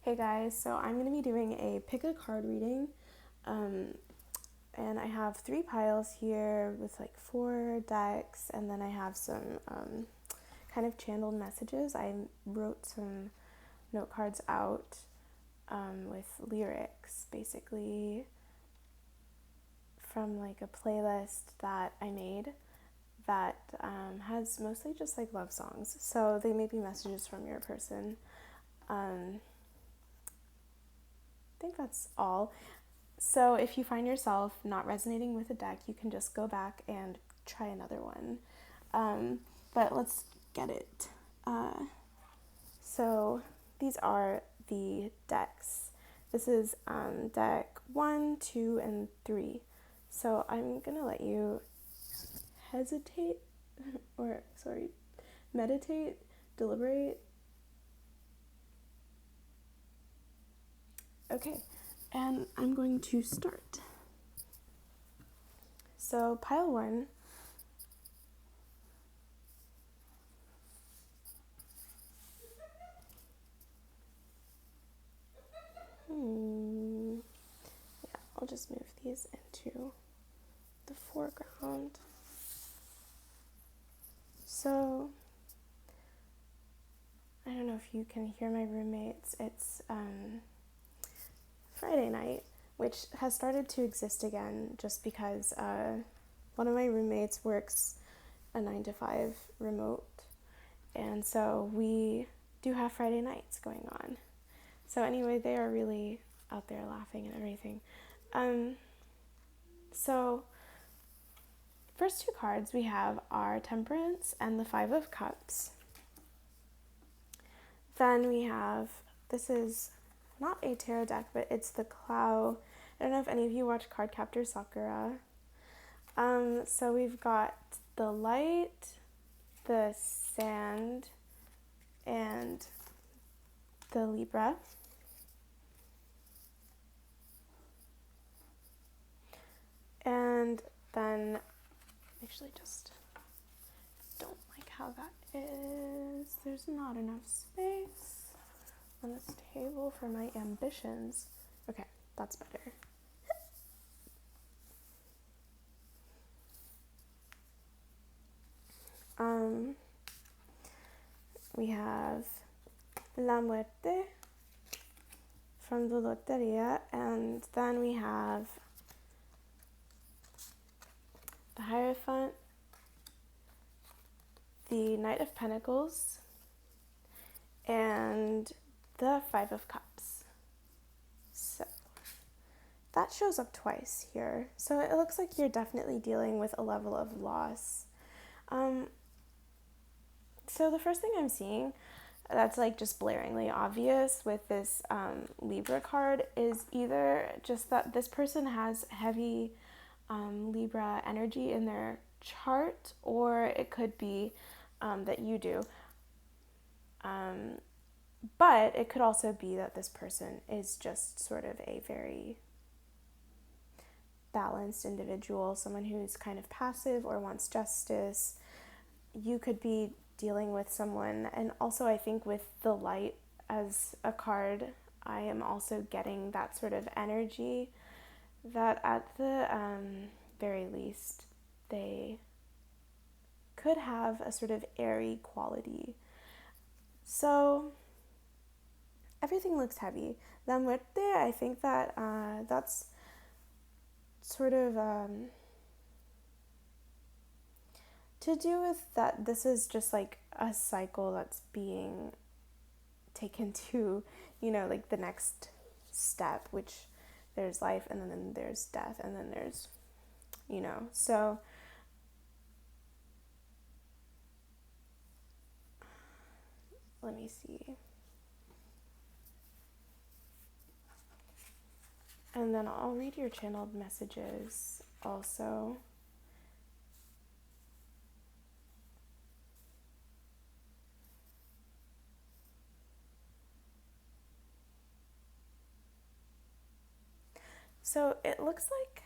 Hey guys, so I'm going to be doing a pick a card reading. Um, and I have three piles here with like four decks, and then I have some kind of channeled messages. I wrote some note cards out with lyrics basically from like a playlist that I made that has mostly just like love songs. So they may be messages from your person. I think that's all. So if you find yourself not resonating with a deck, you can just go back and try another one. But let's get it. So these are the decks. This is deck 1, 2, and 3. So I'm going to let you hesitate, or sorry, meditate, deliberate. Okay, and I'm going to start. So pile 1. Yeah, I'll just move these into the foreground. So I don't know if you can hear my roommates. It's Friday night, which has started to exist again just because one of my roommates works a 9 to 5 remote, and so we do have Friday nights going on. So anyway, they are really out there laughing and everything. So first two cards we have are Temperance and the Five of Cups. Then we have, this is not a tarot deck, but it's the clow. I don't know if any of you watch Cardcaptor Sakura. So we've got the light, the sand, and the Libra. And then, actually just don't like how that is. There's not enough space on this table for my ambitions. Okay, that's better. We have La Muerte from the Loteria, and then we have the Hierophant, the Knight of Pentacles, and the Five of Cups. So that shows up twice here. So it looks like you're definitely dealing with a level of loss. So the first thing I'm seeing that's like just blaringly obvious with this Libra card is either just that this person has heavy Libra energy in their chart, or it could be that you do. But it could also be that this person is just sort of a very balanced individual, someone who's kind of passive or wants justice. You could be dealing with someone, and also I think with the light as a card, I am also getting that sort of energy that at the very least they could have a sort of airy quality. So everything looks heavy. La Muerte, I think that that's sort of to do with that this is just like a cycle that's being taken to, like the next step, which there's life and then there's death and then there's, so let me see. And then I'll read your channeled messages also. So it looks like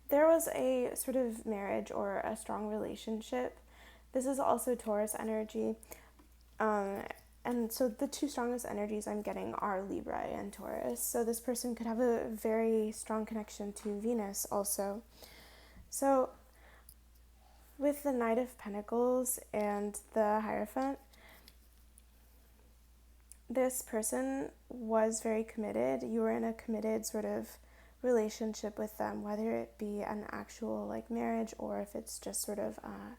there was a sort of marriage or a strong relationship. This is also Taurus energy, Um, and so the two strongest energies I'm getting are Libra and Taurus. So this person could have a very strong connection to Venus also. So with the Knight of Pentacles and the Hierophant, this person was very committed. You were in a committed sort of relationship with them, whether it be an actual like marriage or if it's just sort of a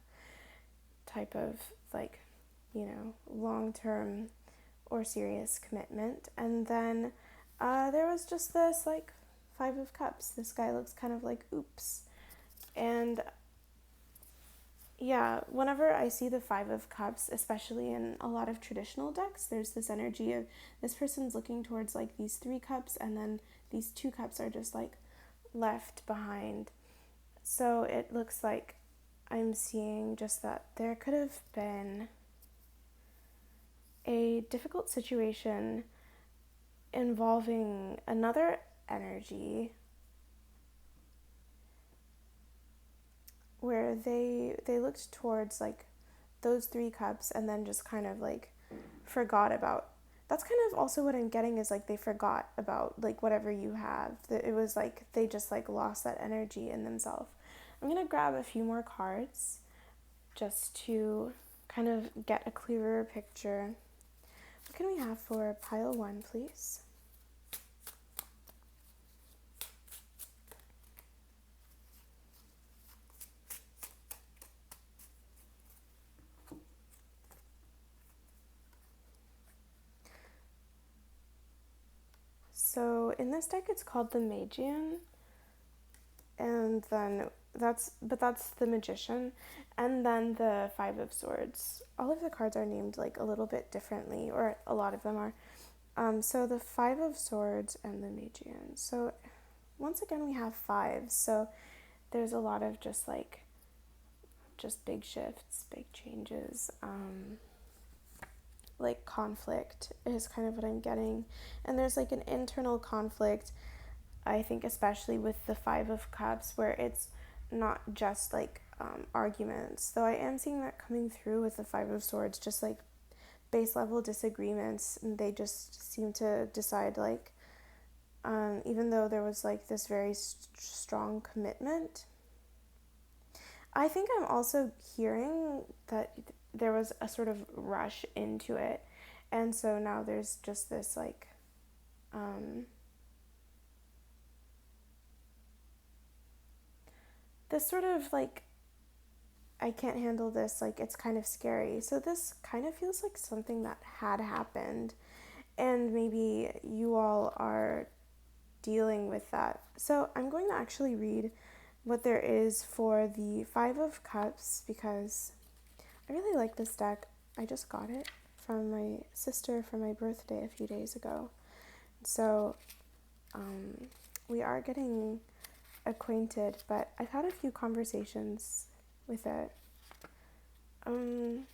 type of like, long term or serious commitment. And then there was just this like Five of Cups. This guy looks kind of like oops. And yeah, whenever I see the Five of Cups, especially in a lot of traditional decks, there's this energy of this person's looking towards like these three cups, and then these two cups are just like left behind. So it looks like I'm seeing just that there could have been a difficult situation involving another energy where they looked towards like those three cups and then just kind of like forgot about. That's kind of also what I'm getting, is like they forgot about like whatever you have. It was like they just like lost that energy in themselves. I'm going to grab a few more cards just to kind of get a clearer picture. What can we have for pile one, please? So in this deck, it's called the Magian, and then that's the Magician, and then the Five of Swords. All of the cards are named like a little bit differently, or a lot of them are. So the Five of Swords and the Magian. So once again, we have fives. So there's a lot of just big shifts, big changes. Like conflict is kind of what I'm getting. And there's like an internal conflict, I think, especially with the Five of Cups, where it's not just like arguments. Though I am seeing that coming through with the Five of Swords, just like base level disagreements, and they just seem to decide like, even though there was like this very strong commitment, I think I'm also hearing that there was a sort of rush into it. And so now there's just this like, this sort of like, I can't handle this, like it's kind of scary. So this kind of feels like something that had happened, and maybe you all are dealing with that. So I'm going to actually read what there is for the Five of Cups, because I really like this deck. I just got it from my sister for my birthday a few days ago. So we are getting acquainted, but I've had a few conversations with it. And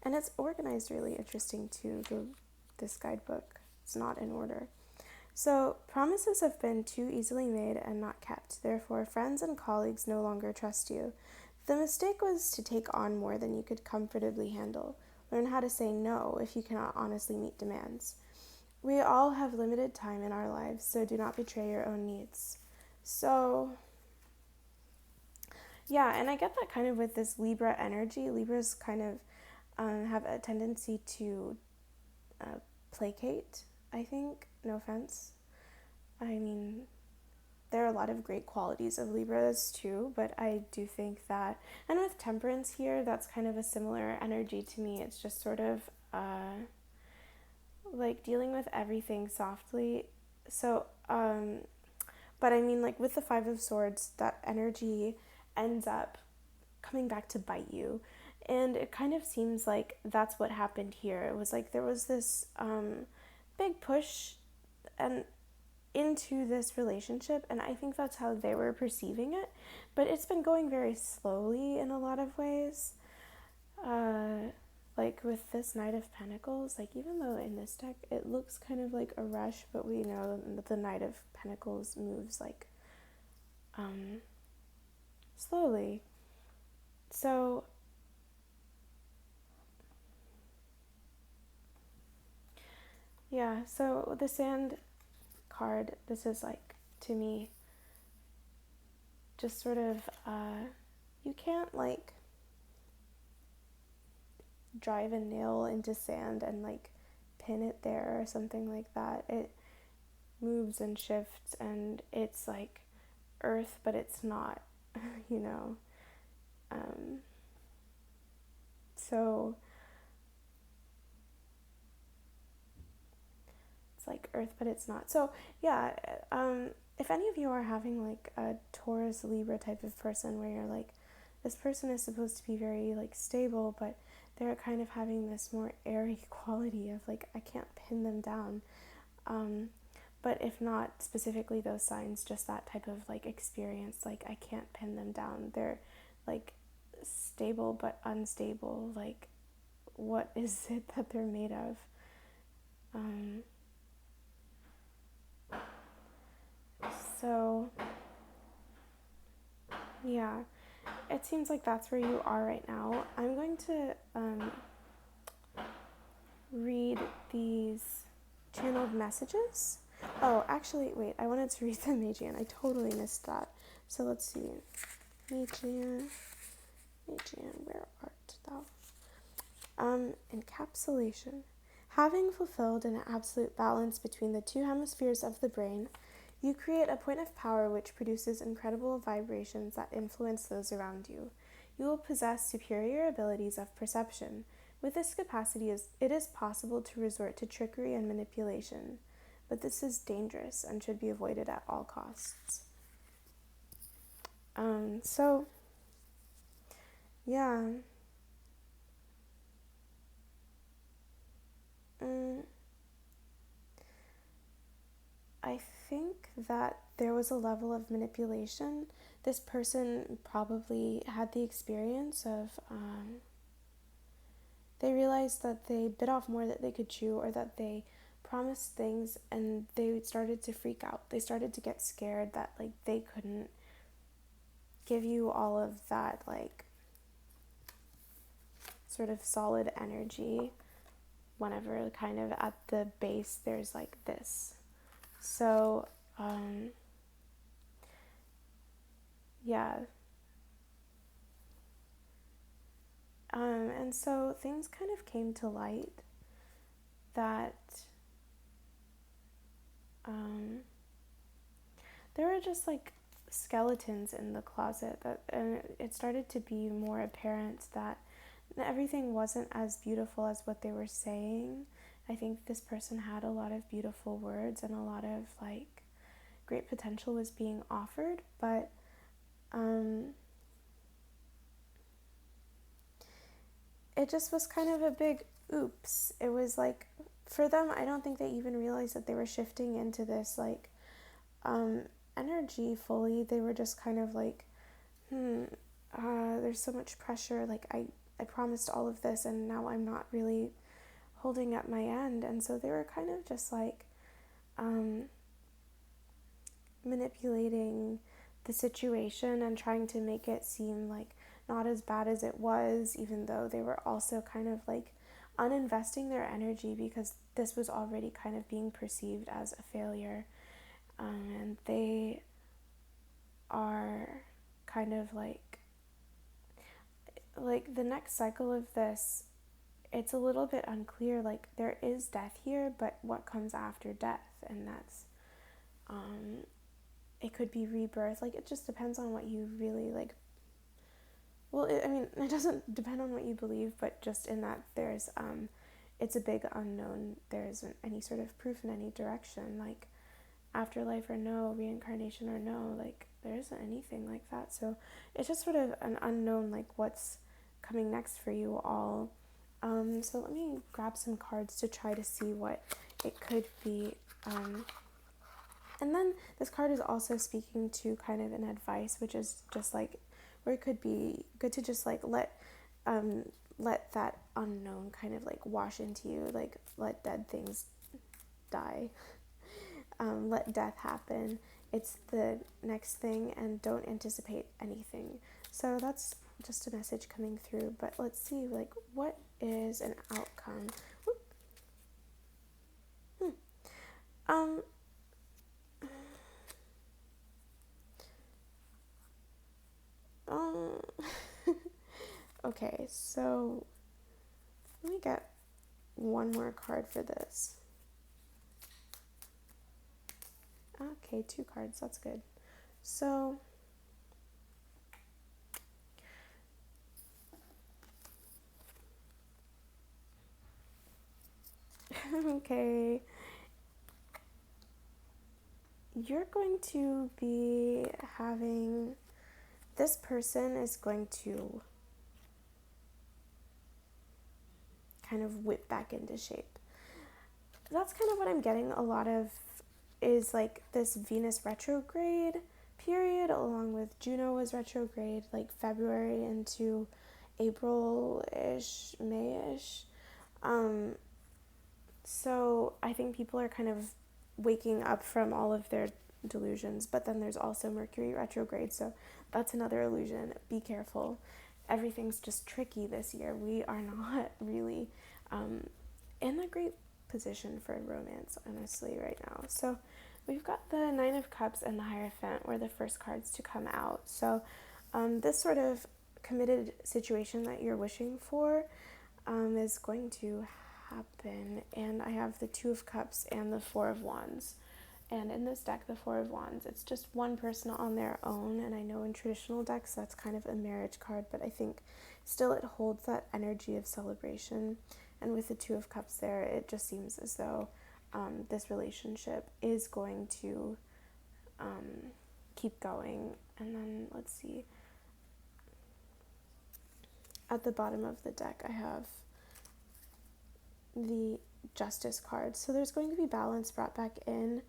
it's organized really interesting too, this guidebook. It's not in order. So, promises have been too easily made and not kept. Therefore, friends and colleagues no longer trust you. The mistake was to take on more than you could comfortably handle. Learn how to say no if you cannot honestly meet demands. We all have limited time in our lives, so do not betray your own needs. So, yeah, and I get that kind of with this Libra energy. Libras kind of have a tendency to placate, I think. No offense. I mean, there are a lot of great qualities of Libras too, but I do think that, and with Temperance here, that's kind of a similar energy to me. It's just sort of like dealing with everything softly. So, but I mean, like with the Five of Swords, that energy ends up coming back to bite you. And it kind of seems like that's what happened here. It was like there was this big push and into this relationship, and I think that's how they were perceiving it. But it's been going very slowly in a lot of ways. Like with this Knight of Pentacles, like even though in this deck it looks kind of like a rush, but we know that the Knight of Pentacles moves like slowly. So, yeah, so the sand card, this is like, to me, just sort of, you can't like drive a nail into sand and like pin it there or something like that. It moves and shifts, and it's like earth, but it's not, you know. Um, so it's like earth, but it's not. So yeah, if any of you are having like a Taurus Libra type of person where you're like, this person is supposed to be very like stable, but they're kind of having this more airy quality of like, I can't pin them down. Um, but if not specifically those signs, just that type of like experience, like I can't pin them down. They're like stable but unstable. Like, what is it that they're made of? Um, so, yeah, it seems like that's where you are right now. I'm going to read these channeled messages. Oh, actually, wait, I wanted to read the Magian. I totally missed that. So let's see. Magian, where art thou? Encapsulation. Having fulfilled an absolute balance between the two hemispheres of the brain, you create a point of power which produces incredible vibrations that influence those around you. You will possess superior abilities of perception. With this capacity, it is possible to resort to trickery and manipulation, but this is dangerous and should be avoided at all costs. So, yeah. Mm, I think that there was a level of manipulation. This person probably had the experience of, they realized that they bit off more that they could chew, or that they promised things and they started to freak out. They started to get scared that like they couldn't give you all of that like sort of solid energy whenever kind of at the base there's like this. So, yeah. And so things kind of came to light that there were just like skeletons in the closet, that, and it started to be more apparent that everything wasn't as beautiful as what they were saying. I think this person had a lot of beautiful words and a lot of like great potential was being offered, but it just was kind of a big oops. It was like, for them, I don't think they even realized that they were shifting into this like energy fully. They were just kind of like, there's so much pressure. Like I promised all of this and now I'm not really holding up my end. And so they were kind of just like manipulating the situation and trying to make it seem like not as bad as it was, even though they were also kind of like uninvesting their energy because this was already kind of being perceived as a failure. And they are kind of like the next cycle of this, it's a little bit unclear. Like there is death here, but what comes after death? And that's it could be rebirth. Like it just depends on what you really like. Well, it doesn't depend on what you believe, but just in that there's it's a big unknown. There isn't any sort of proof in any direction, like afterlife or no, reincarnation or no, like there isn't anything like that. So it's just sort of an unknown, like what's coming next for you all. So let me grab some cards to try to see what it could be. And then this card is also speaking to kind of an advice, which is just like where it could be good to just like let that unknown kind of like wash into you, like let dead things die, let death happen. it's the next thing and don't anticipate anything. So that's just a message coming through, but let's see, like, what is an outcome? Um, um, okay, so let me get one more card for this. Okay, 2 cards, that's good. So, okay, you're going to be having, this person is going to kind of whip back into shape. That's kind of what I'm getting a lot of, is like this Venus retrograde period, along with Juno was retrograde, like February into April-ish, May-ish. So I think people are kind of waking up from all of their delusions, but then there's also Mercury retrograde, so that's another illusion. Be careful. Everything's just tricky this year. We are not really in a great position for romance, honestly, right now. So we've got the Nine of Cups and the Hierophant were the first cards to come out. So this sort of committed situation that you're wishing for is going to happen. And I have the Two of Cups and the Four of Wands. And in this deck, the Four of Wands, it's just one person on their own. And I know in traditional decks, that's kind of a marriage card, but I think still it holds that energy of celebration. And with the Two of Cups there, it just seems as though this relationship is going to keep going. And then let's see. At the bottom of the deck, I have the Justice card. So there's going to be balance brought back in.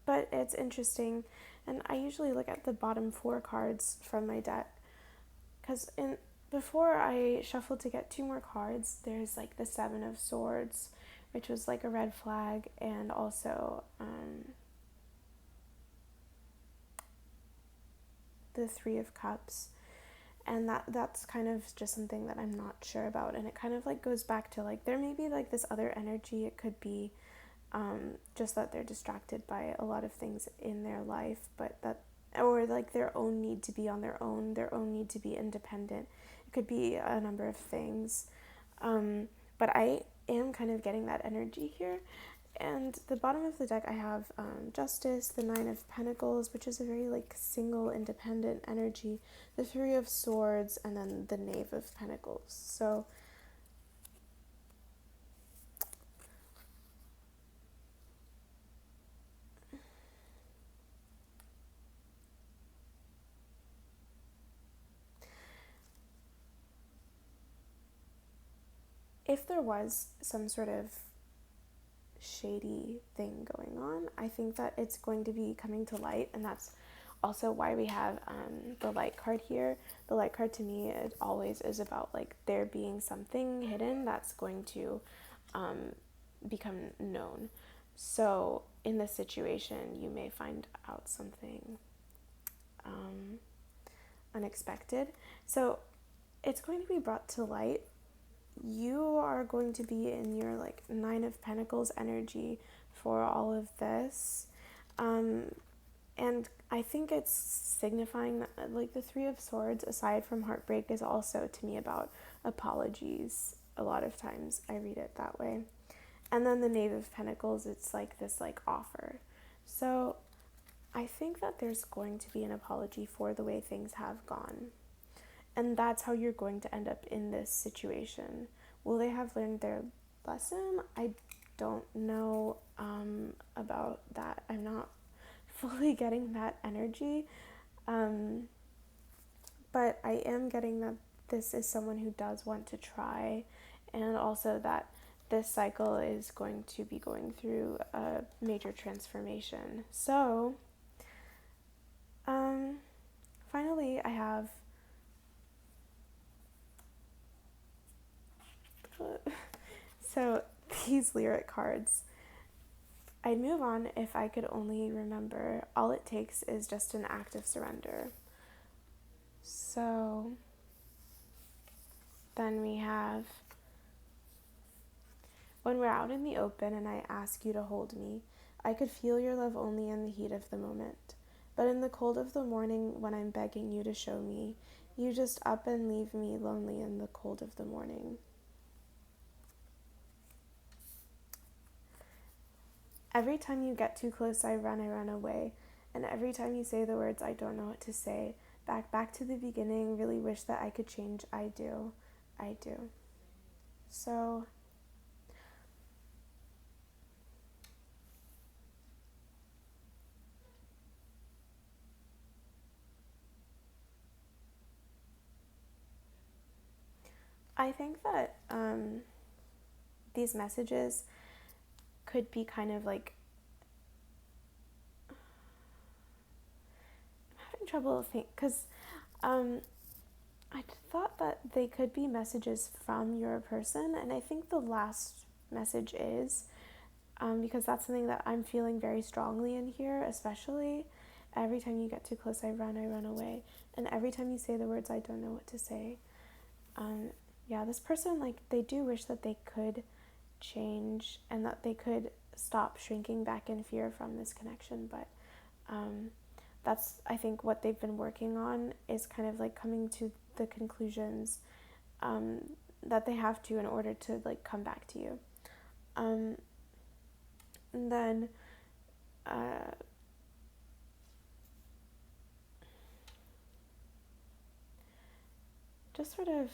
But it's interesting, and I usually look at the bottom 4 cards from my deck, because before I shuffled to get 2 more cards, there's like the Seven of Swords, which was like a red flag, and also the Three of Cups. And that's kind of just something that I'm not sure about, and it kind of like goes back to like there may be like this other energy. It could be just that they're distracted by a lot of things in their life, but that, or like their own need to be on their own need to be independent. It could be a number of things, but I am kind of getting that energy here. And the bottom of the deck, I have Justice, the Nine of Pentacles, which is a very like single, independent energy, the Three of Swords, and then the Knave of Pentacles. So if there was some sort of shady thing going on, I think that it's going to be coming to light, and that's also why we have the light card here. The light card to me, it always is about like there being something hidden that's going to become known. So in this situation, you may find out something unexpected. So it's going to be brought to light. You are going to be in your like Nine of Pentacles energy for all of this. And I think it's signifying that like the Three of Swords, aside from heartbreak, is also to me about apologies. A lot of times I read it that way. And then the Knave of Pentacles, it's like this like offer. So I think that there's going to be an apology for the way things have gone. And that's how you're going to end up in this situation. Will they have learned their lesson? I don't know about that. I'm not fully getting that energy. But I am getting that this is someone who does want to try, and also that this cycle is going to be going through a major transformation. So, finally, I have So these lyric cards, I'd move on if I could only remember all it takes is just an act of surrender. So then we have, when we're out in the open and I ask you to hold me, I could feel your love only in the heat of the moment. But in the cold of the morning, when I'm begging you to show me, you just up and leave me lonely in the cold of the morning. Every time you get too close, I run away. And every time you say the words, I don't know what to say. Back to the beginning, really wish that I could change. I do. So I think that these messages could be kind of like, I'm having trouble because I thought that they could be messages from your person, and I think the last message is, because that's something that I'm feeling very strongly in here, especially every time you get too close, I run away, and every time you say the words, I don't know what to say. Yeah, this person, like, they do wish that they could change and that they could stop shrinking back in fear from this connection, but that's, I think, what they've been working on is kind of like coming to the conclusions that they have to in order to like come back to you. And then just sort of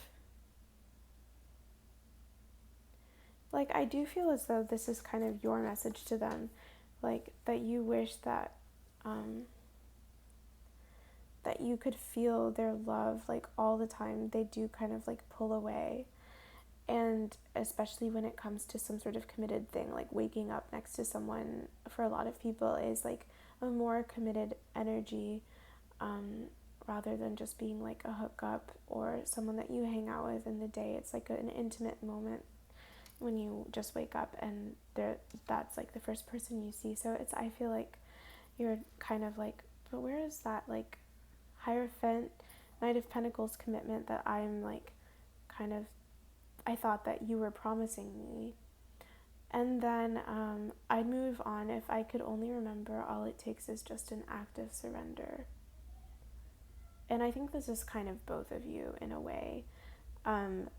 like, I do feel as though this is kind of your message to them, like that you wish that that you could feel their love like all the time. They do kind of like pull away, and especially when it comes to some sort of committed thing, like waking up next to someone for a lot of people is like a more committed energy, rather than just being like a hookup or someone that you hang out with in the day. It's like an intimate moment when you just wake up and that's like the first person you see. So it's, I feel like you're kind of like, but where is that like Hierophant, Knight of Pentacles commitment that I'm like kind of, I thought that you were promising me. And then I'd move on if I could only remember all it takes is just an act of surrender. And I think this is kind of both of you in a way.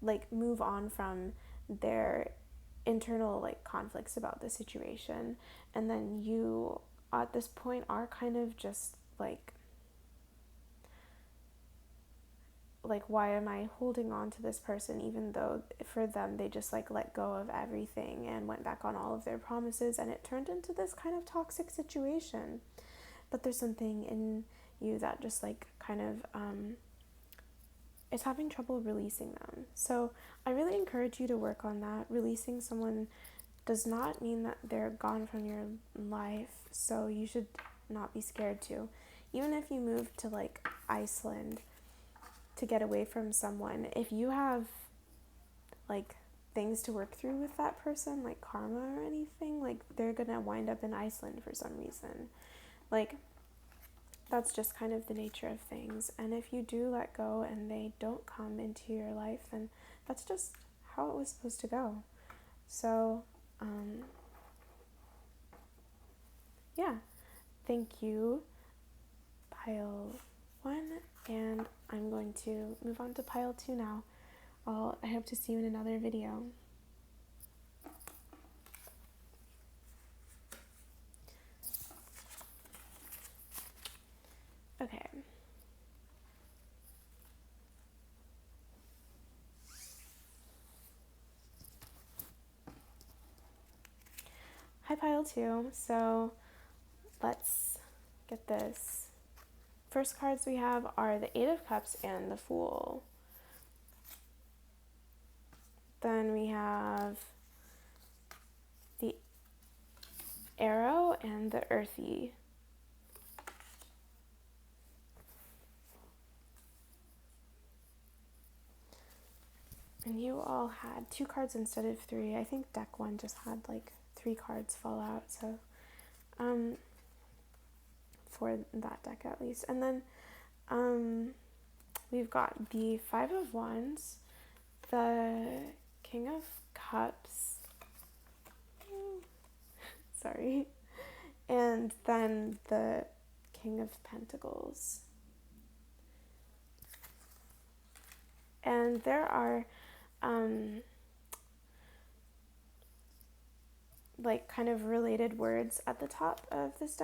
Like move on from their internal like conflicts about the situation, and then you at this point are kind of just like why am I holding on to this person, even though for them they just like let go of everything and went back on all of their promises, and it turned into this kind of toxic situation. But there's something in you that just like kind of is having trouble releasing them. So I really encourage you to work on that. Releasing someone does not mean that they're gone from your life, so you should not be scared to. Even if you move to like Iceland to get away from someone, if you have like things to work through with that person, like karma or anything, like they're gonna wind up in Iceland for some reason. Like that's just kind of the nature of things. And if you do let go and they don't come into your life, then that's just how it was supposed to go. So yeah, thank you, pile 1, and I'm going to move on to pile 2 now. I hope to see you in another video. Okay. Hi, pile 2. So let's get this. First cards we have are the 8 of Cups and the Fool. Then we have the Arrow and the Earthy. And you all had 2 cards instead of 3. I think deck 1 just had like 3 cards fall out, so for that deck at least. And then we've got the 5 of Wands, the King of Cups, sorry, and then the King of Pentacles. And there are like kind of related words at the top of this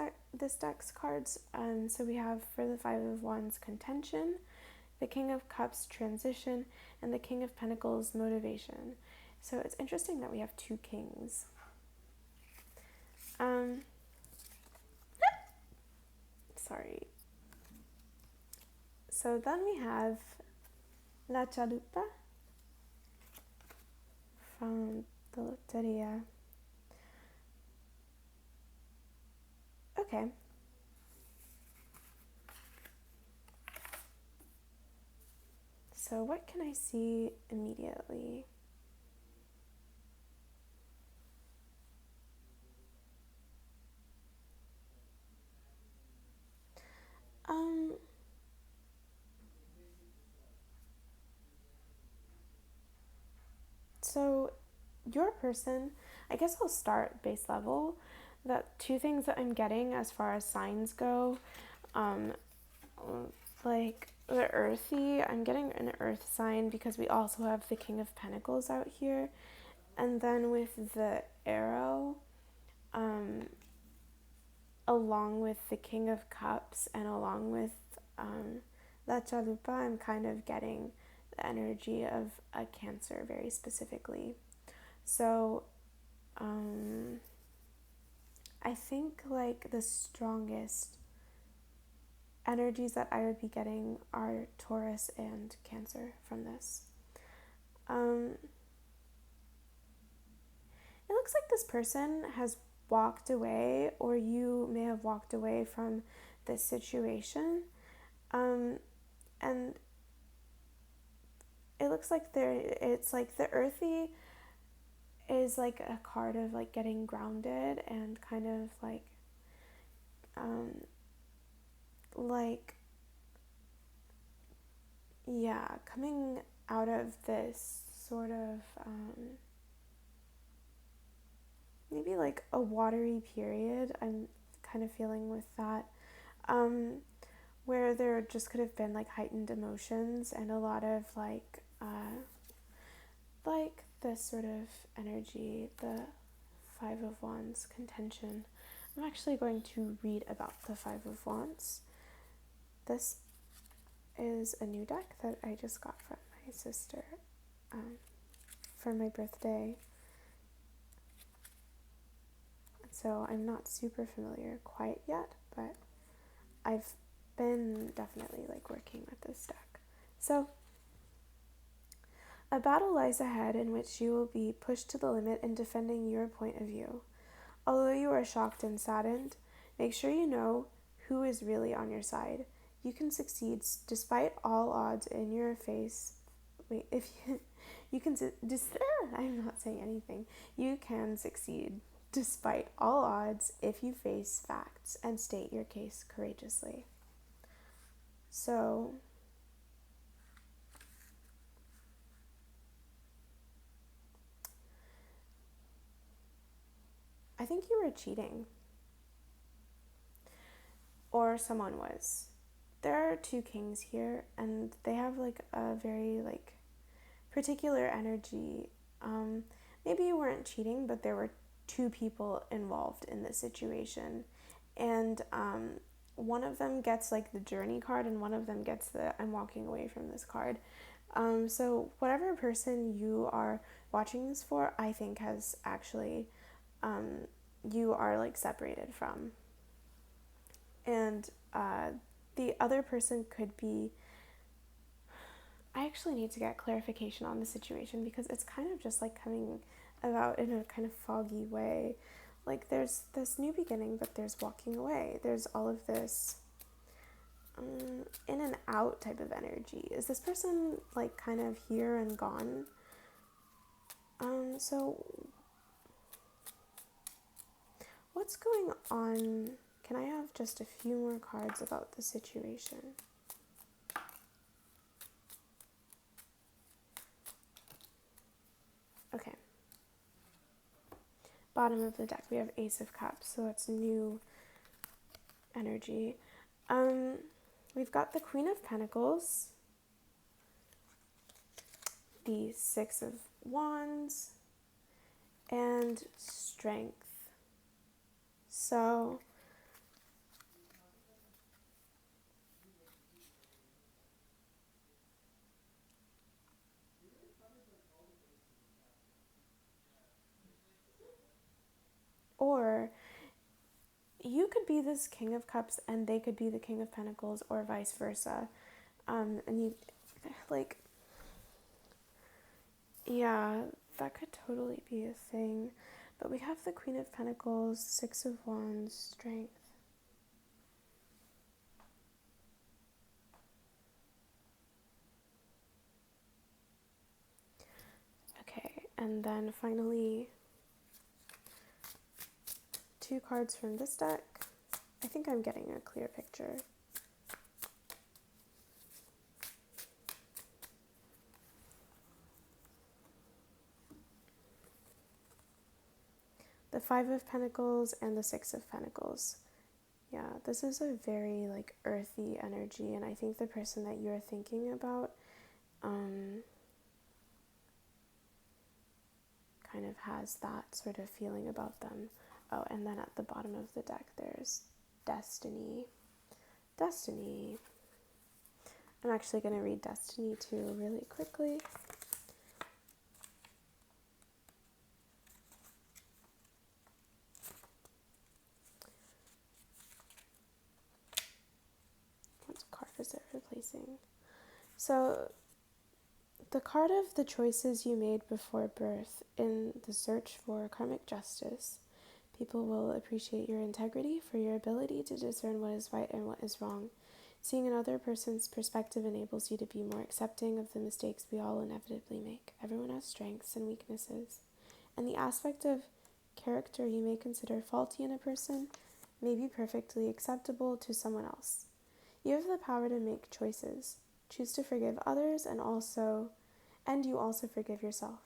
deck's cards. So we have for the 5 of Wands, contention, the King of Cups, transition, and the King of Pentacles, motivation. So it's interesting that we have 2 kings. Sorry. So then we have La Chalupa from the Loteria. Okay. So what can I see immediately? So your person, I guess I'll start base level. The 2 things that I'm getting as far as signs go, like the earthy, I'm getting an earth sign because we also have the King of Pentacles out here. And then with the arrow, along with the King of Cups and along with La Chalupa, I'm kind of getting the energy of a Cancer very specifically. So I think like the strongest energies that I would be getting are Taurus and Cancer from this. It looks like this person has walked away, or you may have walked away from this situation. And it looks like it's like the earthy is like a card of like getting grounded and kind of like coming out of this sort of maybe like a watery period. I'm kind of feeling with that, where there just could have been like heightened emotions and a lot of like this sort of energy, the 5 of Wands, contention. I'm actually going to read about the 5 of Wands. This is a new deck that I just got from my sister for my birthday. So I'm not super familiar quite yet, but I've been definitely like working with this deck. So a battle lies ahead in which you will be pushed to the limit in defending your point of view. Although you are shocked and saddened, make sure you know who is really on your side. You can succeed despite all odds in your face. I'm not saying anything. You can succeed despite all odds if you face facts and state your case courageously. So I think you were cheating, or someone was. There are 2 kings here, and they have like a very like particular energy. Maybe you weren't cheating, but there were 2 people involved in this situation, and one of them gets like the journey card, and one of them gets the I'm walking away from this card. So whatever person you are watching this for, I think has actually you are like separated from. And the other person could be, I actually need to get clarification on the situation because it's kind of just like coming about in a kind of foggy way. Like there's this new beginning, but there's walking away. There's all of this in and out type of energy. Is this person like kind of here and gone? So what's going on? Can I have just a few more cards about the situation? Okay. Bottom of the deck, we have Ace of Cups, so that's new energy. We've got the Queen of Pentacles, the Six of Wands, and Strength. So or you could be this King of Cups and they could be the King of Pentacles, or vice versa. And you, like, yeah, that could totally be a thing. But we have the Queen of Pentacles, Six of Wands, Strength. Okay, and then finally, two cards from this deck. I think I'm getting a clear picture. The Five of Pentacles and the Six of Pentacles. Yeah, this is a very like earthy energy, and I think the person that you're thinking about kind of has that sort of feeling about them. Oh, and then at the bottom of the deck there's Destiny. Destiny. I'm actually going to read Destiny too really quickly. What card is it replacing? So the card of the choices you made before birth in the search for karmic justice. People will appreciate your integrity for your ability to discern what is right and what is wrong. Seeing another person's perspective enables you to be more accepting of the mistakes we all inevitably make. Everyone has strengths and weaknesses, and the aspect of character you may consider faulty in a person may be perfectly acceptable to someone else. You have the power to make choices. Choose to forgive others and you also forgive yourself.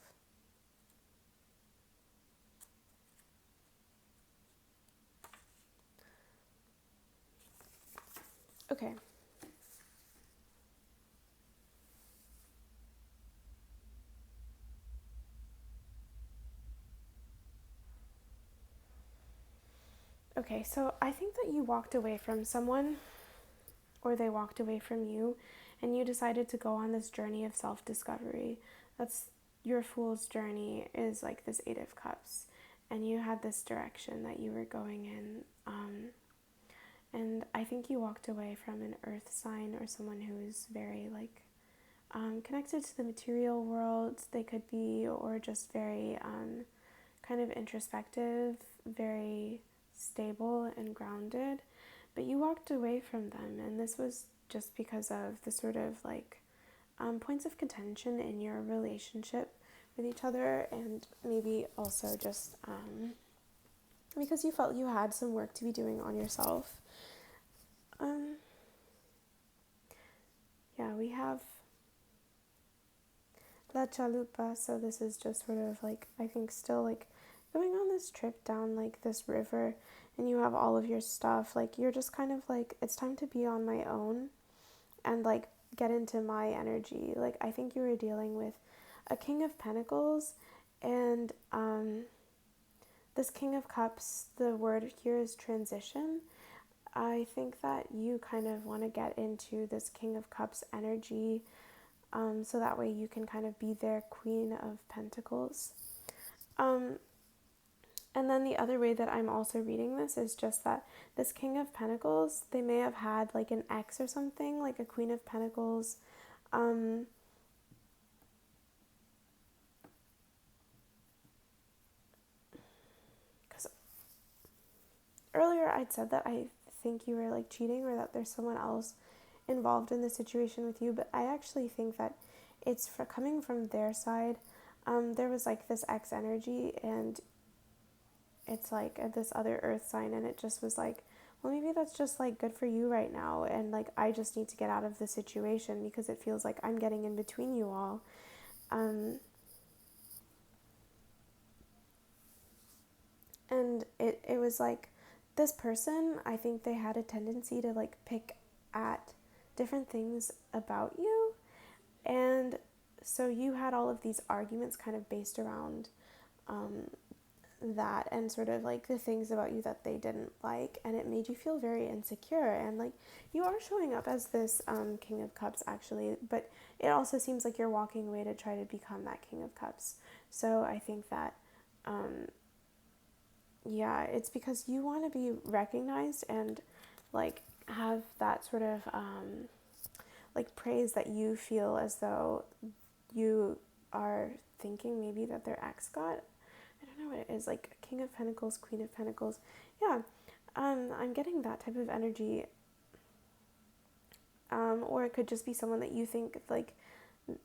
Okay. Okay, so I think that you walked away from someone, or they walked away from you, and you decided to go on this journey of self-discovery. That's your fool's journey, is like this Eight of Cups, and you had this direction that you were going in. And I think you walked away from an earth sign or someone who is very like connected to the material world. They could be, or just very kind of introspective, very stable and grounded. But you walked away from them, and this was just because of the sort of like points of contention in your relationship with each other, and maybe also just because you felt you had some work to be doing on yourself. Yeah, we have La Chalupa, so this is just sort of like, I think still like going on this trip down like this river, and you have all of your stuff, like you're just kind of like, it's time to be on my own and like get into my energy. Like I think you were dealing with a King of Pentacles, and this King of Cups, the word here is transition. I think that you kind of want to get into this King of Cups energy, so that way you can kind of be their Queen of Pentacles. And then the other way that I'm also reading this is just that this King of Pentacles, they may have had like an ex or something, like a Queen of Pentacles. Because earlier I'd said that I think you were like cheating, or that there's someone else involved in the situation with you, but I actually think that it's coming from their side. There was like this X energy, and it's like this other earth sign, and it just was like, well, maybe that's just like good for you right now, and like I just need to get out of the situation because it feels like I'm getting in between you all. um, and it was like this person, I think they had a tendency to like pick at different things about you, and so you had all of these arguments kind of based around um, that, and sort of like the things about you that they didn't like, and it made you feel very insecure. And like you are showing up as this King of Cups actually, but it also seems like you're walking away to try to become that King of Cups. So I think that um, yeah, it's because you want to be recognized and like have that sort of like praise that you feel as though you are thinking maybe that their ex got. I don't know what it is, like King of Pentacles, Queen of Pentacles. Yeah, I'm getting that type of energy. Or it could just be someone that you think like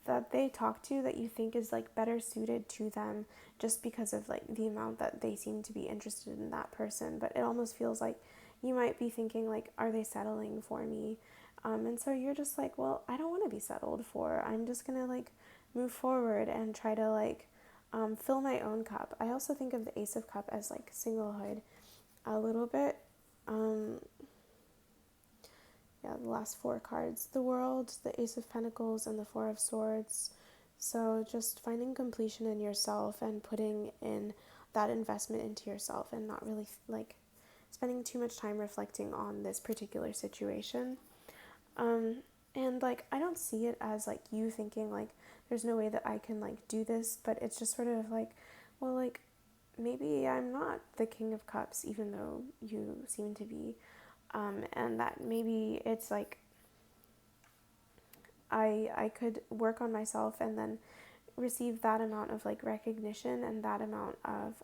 that they talk to that you think is like better suited to them just because of like the amount that they seem to be interested in that person. But it almost feels like you might be thinking like, are they settling for me? And so you're just like, well, I don't want to be settled for. I'm just gonna like move forward and try to like fill my own cup. I also think of the Ace of Cup as like singlehood a little bit. Um, yeah, the last four cards: the World, the Ace of Pentacles, and the Four of Swords. So just finding completion in yourself and putting in that investment into yourself, and not really like spending too much time reflecting on this particular situation. Um, and like I don't see it as like you thinking like there's no way that I can like do this, but it's just sort of like, well, like maybe I'm not the King of Cups, even though you seem to be. And that maybe it's like I could work on myself and then receive that amount of like recognition and that amount of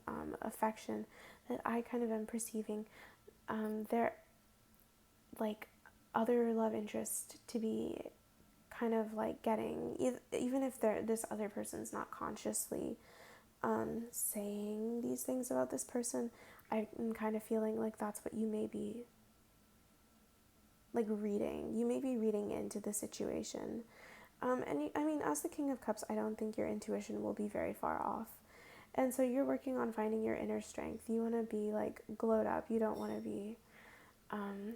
affection that I kind of am perceiving. There like other love interest to be kind of like getting, even if this other person's not consciously saying these things about this person, I'm kind of feeling like that's what you may be like reading. You may be reading into the situation. I mean, as the King of Cups, I don't think your intuition will be very far off. And so you're working on finding your inner strength. You want to be like glowed up. You don't want to be um,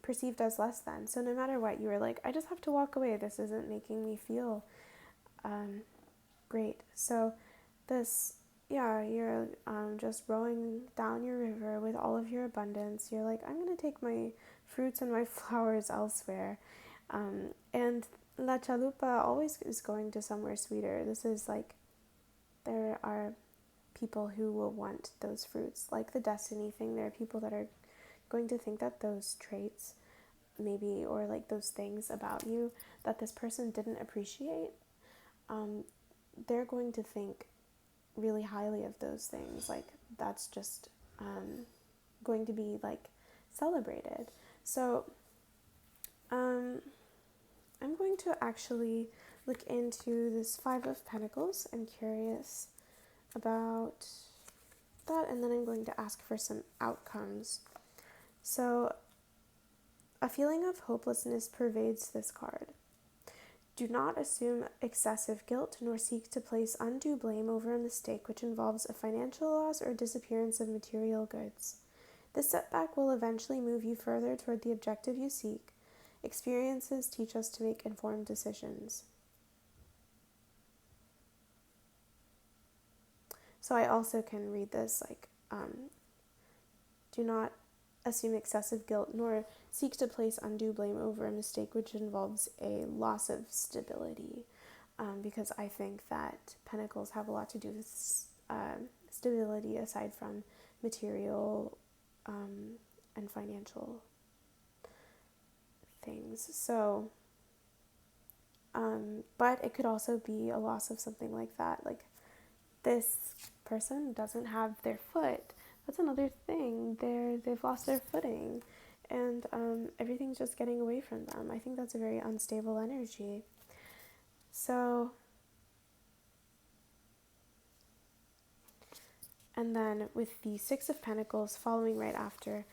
perceived as less than. So no matter what, you were like, I just have to walk away. This isn't making me feel um, great. So this, yeah, you're just rowing down your river with all of your abundance. You're like, I'm going to take my fruits and my flowers elsewhere. And La Chalupa always is going to somewhere sweeter. This is like, there are people who will want those fruits. Like the destiny thing, there are people that are going to think that those traits, maybe, or like those things about you that this person didn't appreciate, um, they're going to think really highly of those things. Like that's just going to be like celebrated. So I'm going to actually look into this Five of Pentacles. I'm curious about that, and then I'm going to ask for some outcomes. So a feeling of hopelessness pervades this card. Do not assume excessive guilt, nor seek to place undue blame over a mistake which involves a financial loss or disappearance of material goods. This setback will eventually move you further toward the objective you seek. Experiences teach us to make informed decisions. So I also can read this like, do not assume excessive guilt, nor seek to place undue blame over a mistake which involves a loss of stability. Because I think that Pentacles have a lot to do with stability aside from material and financial things. So, but it could also be a loss of something like that. Like this person doesn't have their foot. That's another thing. They've lost their footing, and everything's just getting away from them. I think that's a very unstable energy. So And then with the Six of Pentacles following right after,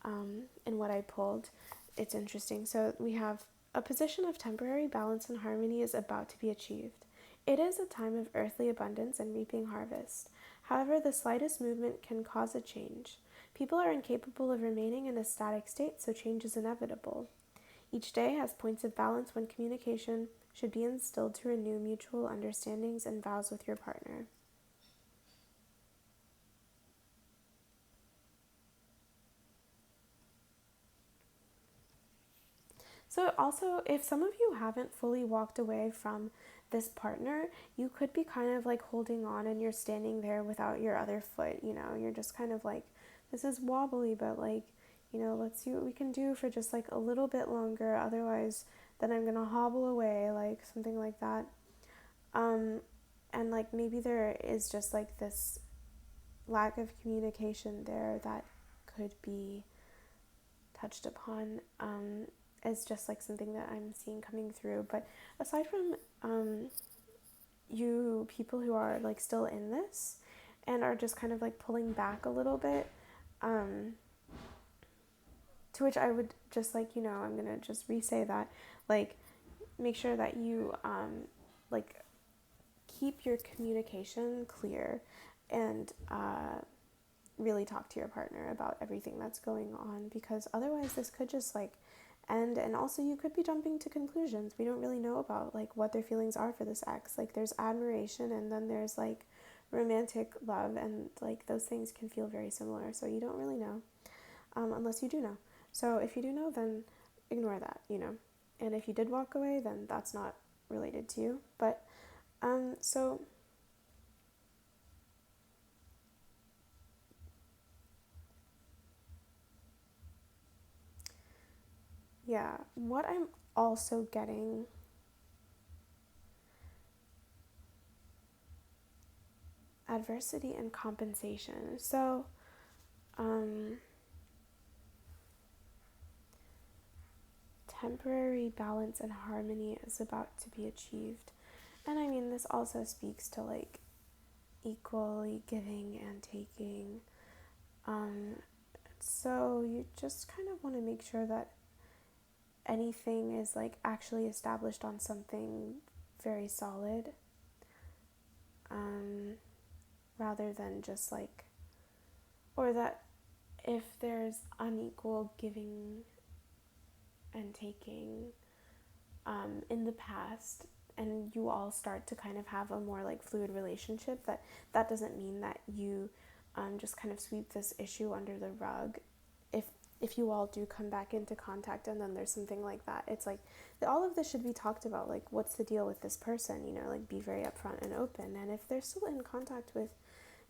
in what I pulled, it's interesting. So we have a position of temporary balance and harmony is about to be achieved. It is a time of earthly abundance and reaping harvest. However, the slightest movement can cause a change. People are incapable of remaining in a static state, so change is inevitable. Each day has points of balance when communication should be instilled to renew mutual understandings and vows with your partner. So also, if some of you haven't fully walked away from this partner, you could be kind of like holding on and you're standing there without your other foot, you're just kind of like, this is wobbly, but like, let's see what we can do for just like a little bit longer. Otherwise, then I'm gonna hobble away, like something like that. Um, and like maybe there is just like this lack of communication there that could be touched upon, as just like something that I'm seeing coming through. But aside from you people who are like still in this and are just kind of like pulling back a little bit, to which I would just like, I'm gonna just re-say that, like, make sure that you like keep your communication clear and really talk to your partner about everything that's going on, because otherwise this could just like end. And also you could be jumping to conclusions. We don't really know about like what their feelings are for this ex. Like there's admiration and then there's like romantic love, and like those things can feel very similar, so you don't really know, unless you do know. So if you do know, then ignore that, and if you did walk away, then that's not related to you. But so yeah, what I'm also getting, adversity and compensation. So temporary balance and harmony is about to be achieved. And I mean, this also speaks to like equally giving and taking. So you just kind of want to make sure that anything is like actually established on something very solid, rather than just like, or that if there's unequal giving and taking in the past, and you all start to kind of have a more like fluid relationship, that doesn't mean that you just kind of sweep this issue under the rug. If you all do come back into contact and then there's something like that, it's like all of this should be talked about. Like, what's the deal with this person, like be very upfront and open. And if they're still in contact with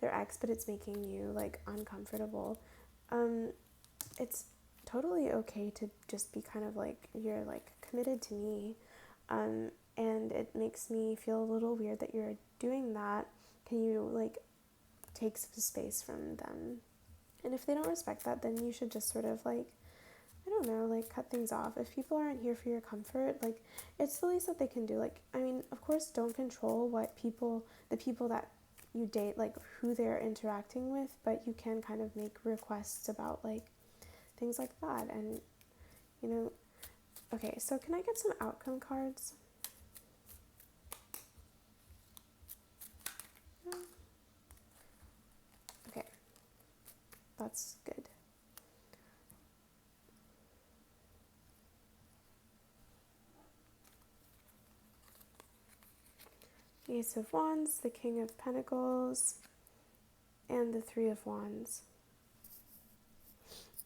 their ex but it's making you like uncomfortable, it's totally okay to just be kind of like, you're like committed to me, and it makes me feel a little weird that you're doing that. Can you like take some space from them? And if they don't respect that, then you should just sort of like, I don't know, like cut things off. If people aren't here for your comfort, like it's the least that they can do. Like, I mean, of course, don't control the people that you date, like who they're interacting with, but you can kind of make requests about like things like that. And okay, so can I get some outcome cards? Okay, that's good. The Ace of Wands, the King of Pentacles, and the Three of Wands.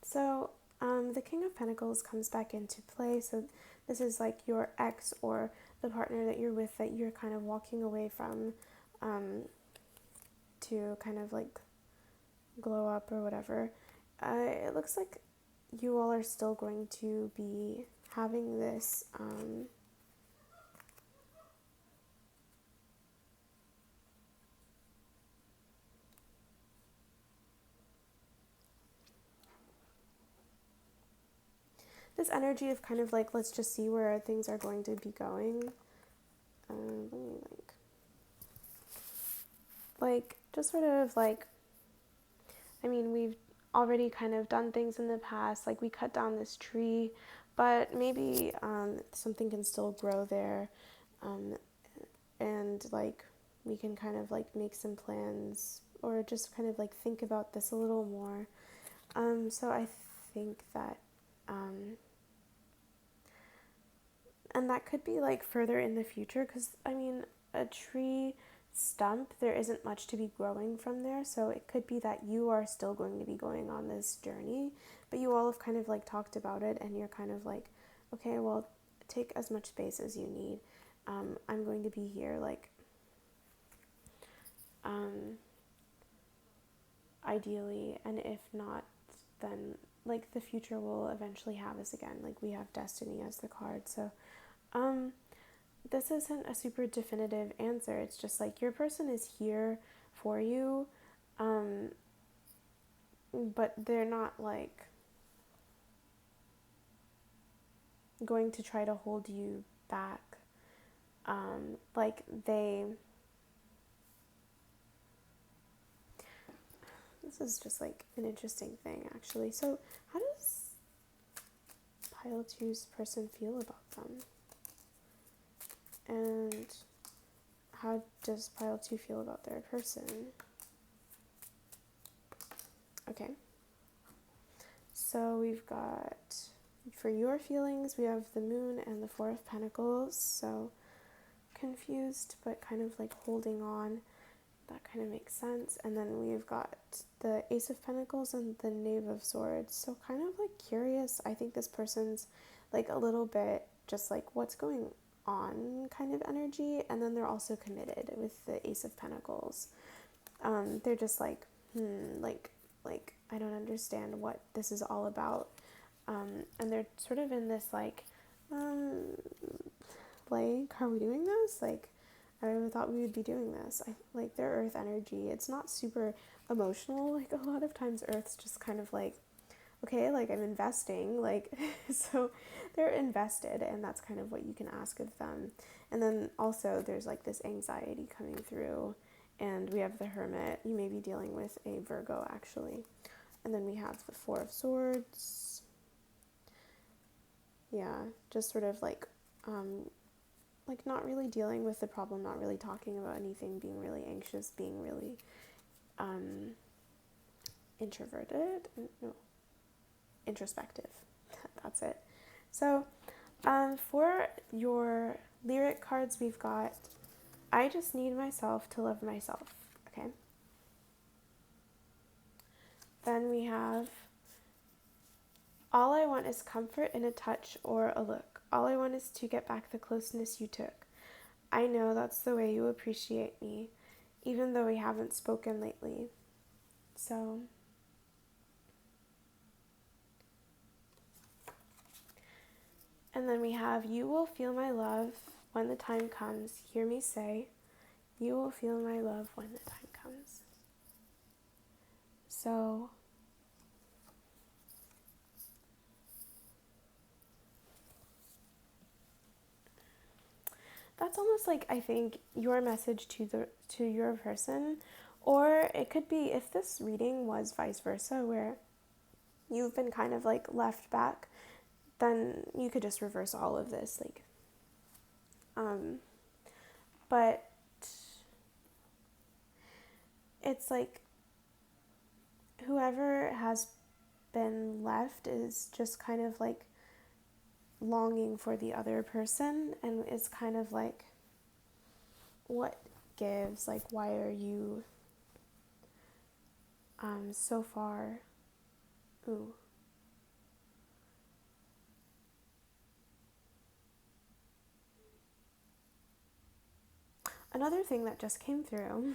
So the King of Pentacles comes back into play. So this is like your ex or the partner that you're with that you're kind of walking away from, to kind of like glow up or whatever. It looks like you all are still going to be having this this energy of kind of like, let's just see where things are going to be going. Let me like just sort of like I mean, we've already kind of done things in the past, like we cut down this tree, but maybe something can still grow there, um, and like we can kind of like make some plans or just kind of like think about this a little more. So I think that, um, and that could be like further in the future because I mean, a tree stump, there isn't much to be growing from there. So it could be that you are still going to be going on this journey, but you all have kind of like talked about it and you're kind of like, okay, well, take as much space as you need. I'm going to be here, like, um, ideally, and if not, then like the future will eventually have us again. Like we have destiny as the card. So, um, this isn't a super definitive answer. It's just like your person is here for you, um, but they're not like going to try to hold you back. Like this is just like an interesting thing actually. So, how does Pile Two's person feel about them? And how does Pile 2 feel about their person? Okay. So we've got, for your feelings, we have the Moon and the Four of Pentacles. So confused, but kind of like holding on. That kind of makes sense. And then we've got the Ace of Pentacles and the Knave of Swords. So kind of like curious. I think this person's like a little bit just like what's going on kind of energy. And then they're also committed with the Ace of Pentacles. They're just like, like I don't understand what this is all about. And they're sort of in this like, like, are we doing this? Like, I thought we would be doing this. I like their earth energy. It's not super emotional. Like a lot of times earth's just kind of like, okay, like I'm investing, like so they're invested and that's kind of what you can ask of them. And then also there's like this anxiety coming through and we have the Hermit. You may be dealing with a Virgo actually. And then we have the Four of Swords. Yeah, just sort of like not really dealing with the problem, not really talking about anything, being really anxious, being really introverted, no, introspective. That's it. So for your lyric cards, we've got I just need myself to love myself. Okay. Then we have all I want is comfort in a touch or a look. All I want is to get back the closeness you took. I know that's the way you appreciate me, even though we haven't spoken lately. So, and then we have you will feel my love when the time comes. Hear me say, you will feel my love when the time comes. So, that's almost like I think your message to your person, or it could be if this reading was vice versa where you've been kind of like left back, then you could just reverse all of this like but it's like whoever has been left is just kind of like longing for the other person and it's kind of like what gives, like why are you so far. Ooh, another thing that just came through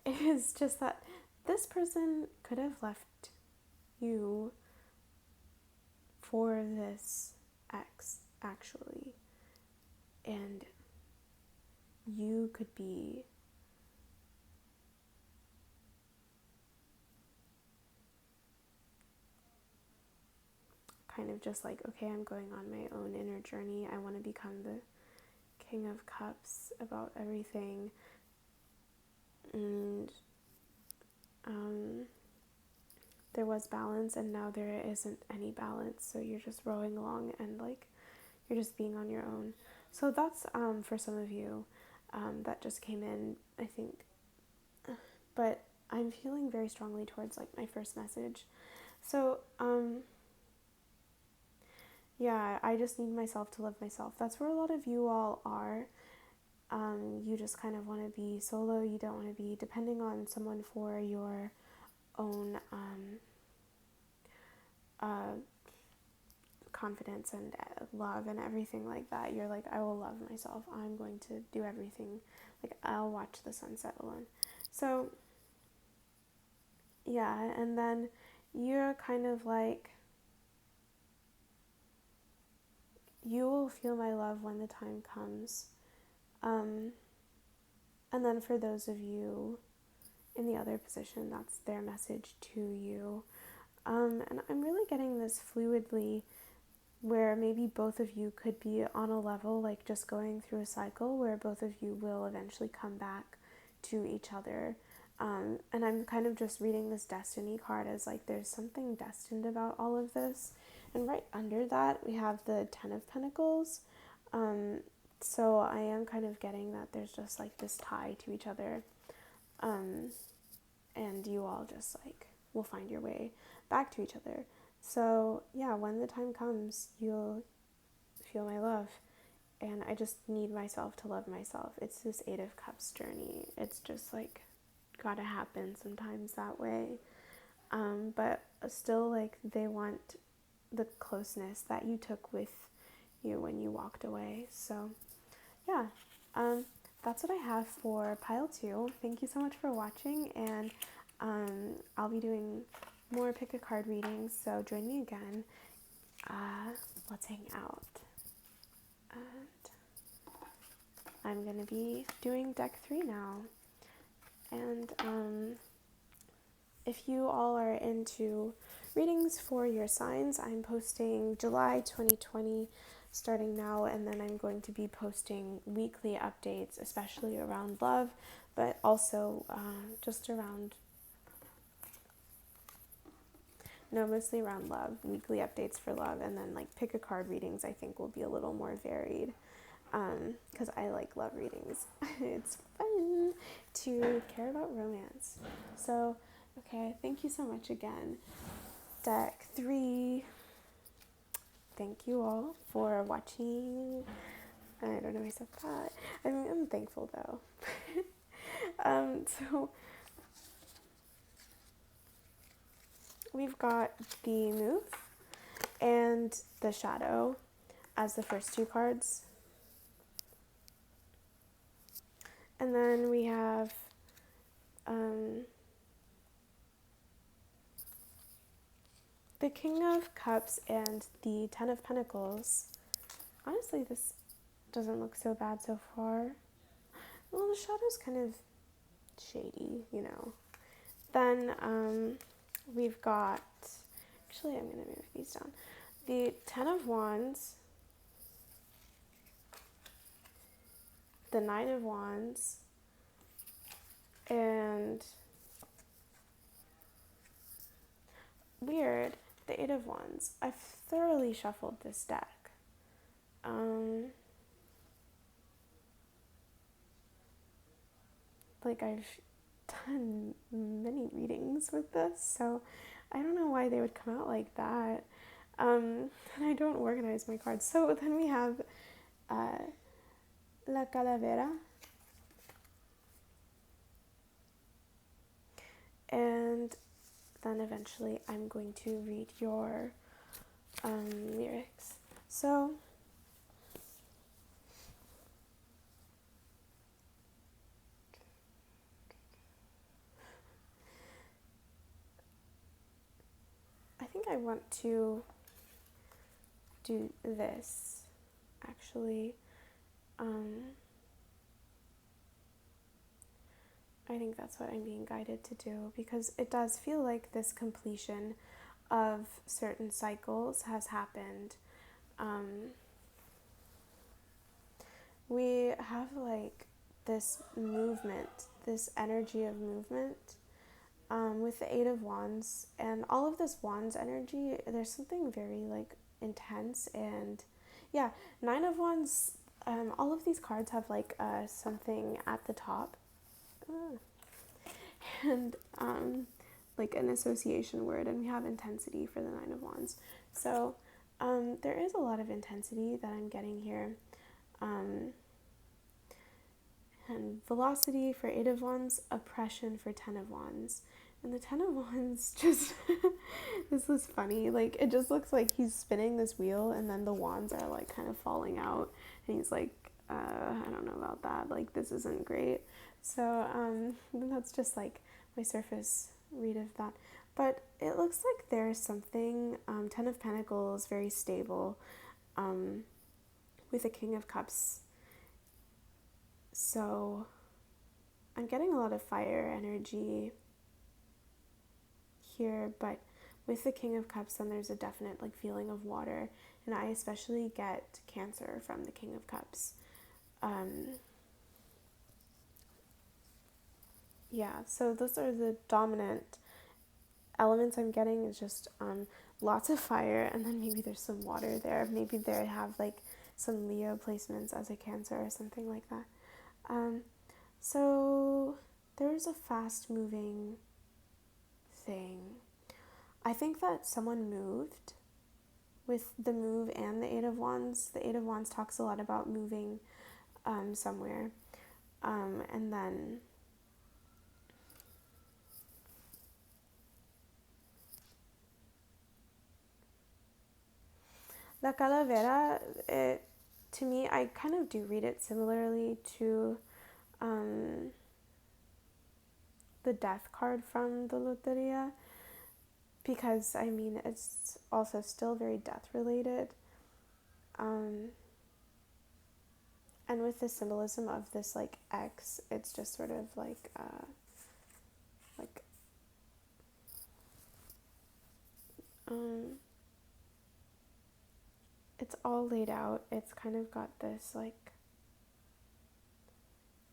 is just that this person could have left you for this ex actually, and you could be kind of just like, okay, I'm going on my own inner journey. I want to become the King of Cups about everything. And there was balance and now there isn't any balance, so you're just rowing along and like you're just being on your own. So that's for some of you that just came in, I think. But I'm feeling very strongly towards like my first message. So yeah, I just need myself to love myself. That's where a lot of you all are. You just kind of want to be solo. You don't want to be depending on someone for your own confidence and love and everything like that. You're like, I will love myself. I'm going to do everything. Like, I'll watch the sunset alone. So, yeah, and then you're kind of like, you will feel my love when the time comes. And then for those of you in the other position, that's their message to you. And I'm really getting this fluidly where maybe both of you could be on a level, like just going through a cycle where both of you will eventually come back to each other. And I'm kind of just reading this destiny card as like there's something destined about all of this. And right under that, we have the Ten of Pentacles. So I am kind of getting that there's just like this tie to each other. And you all just like will find your way back to each other. So yeah, when the time comes, you'll feel my love. And I just need myself to love myself. It's this Eight of Cups journey. It's just like gotta happen sometimes that way. But still, like, they want the closeness that you took with you when you walked away. So yeah, that's what I have for pile 2. Thank you so much for watching, and I'll be doing more pick a card readings, so join me again. Let's hang out. And I'm going to be doing deck 3 now. And if you all are into readings for your signs, I'm posting July 2020 starting now, and then I'm going to be posting weekly updates, especially around love, but also just around, no, mostly around love, weekly updates for love, and then like pick a card readings I think will be a little more varied, because I like love readings. It's fun to care about romance. So, okay, thank you so much again. Deck 3. Thank you all for watching. I don't know why I said that. I'm thankful though. So we've got the Move and the Shadow as the first 2 cards. And then we have the King of Cups and the Ten of Pentacles. Honestly, this doesn't look so bad so far. Well, the Shadow's kind of shady, you know. Then we've got, actually I'm going to move these down. The Ten of Wands, the Nine of Wands, and weird, the Eight of Wands. I've thoroughly shuffled this deck. Like I've done many readings with this, so I don't know why they would come out like that. And I don't organize my cards. So then we have La Calavera, and then eventually I'm going to read your lyrics. So I think I want to do this actually. I think that's what I'm being guided to do, because it does feel like this completion of certain cycles has happened. We have like this movement, this energy of movement, with the Eight of Wands and all of this Wands energy, there's something very like intense and yeah, Nine of Wands. All of these cards have like something at the top, and like an association word, and we have intensity for the Nine of Wands. So there is a lot of intensity that I'm getting here. Um, and velocity for Eight of Wands, oppression for Ten of Wands. And the Ten of Wands just, this was funny. Like, it just looks like he's spinning this wheel and then the wands are like kind of falling out. And he's like, I don't know about that. Like, this isn't great. So that's just like my surface read of that. But it looks like there's something, Ten of Pentacles, very stable, with a King of Cups. So I'm getting a lot of fire energy here, but with the King of Cups, then there's a definite like feeling of water, and I especially get Cancer from the King of Cups. Yeah, so those are the dominant elements I'm getting. Is just lots of fire, and then maybe there's some water there. Maybe they have like some Leo placements as a Cancer or something like that. So there's a fast moving thing. I think that someone moved with the move and the Eight of Wands. The Eight of Wands talks a lot about moving somewhere. And then La Calavera, to me, I kind of do read it similarly to the Death card from the Loteria, because I mean it's also still very death related, and with the symbolism of this like X, it's just sort of like it's all laid out. It's kind of got this like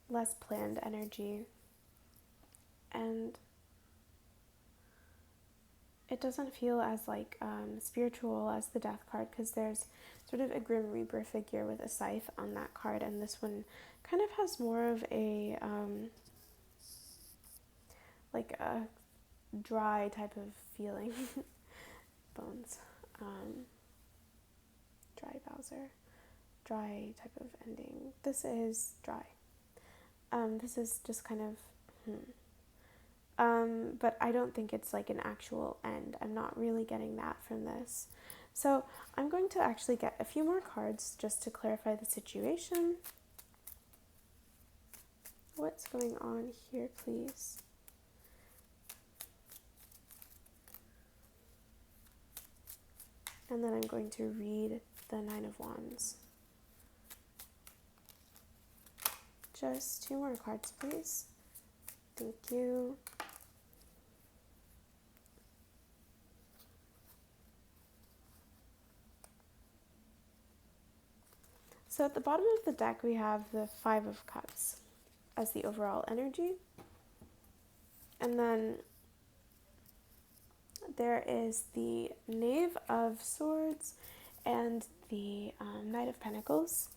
less planned energy, and it doesn't feel as like spiritual as the Death card, because there's sort of a Grim Reaper figure with a scythe on that card, and this one kind of has more of a like a dry type of feeling. Bones. Dry Bowser. Dry type of ending. This is dry. This is just kind of but I don't think it's like an actual end. I'm not really getting that from this. So I'm going to actually get a few more cards just to clarify the situation. What's going on here, please? And then I'm going to read the Nine of Wands. Just two more cards, please. Thank you. So at the bottom of the deck, we have the Five of Cups as the overall energy. And then there is the Knave of Swords and the Knight of Pentacles,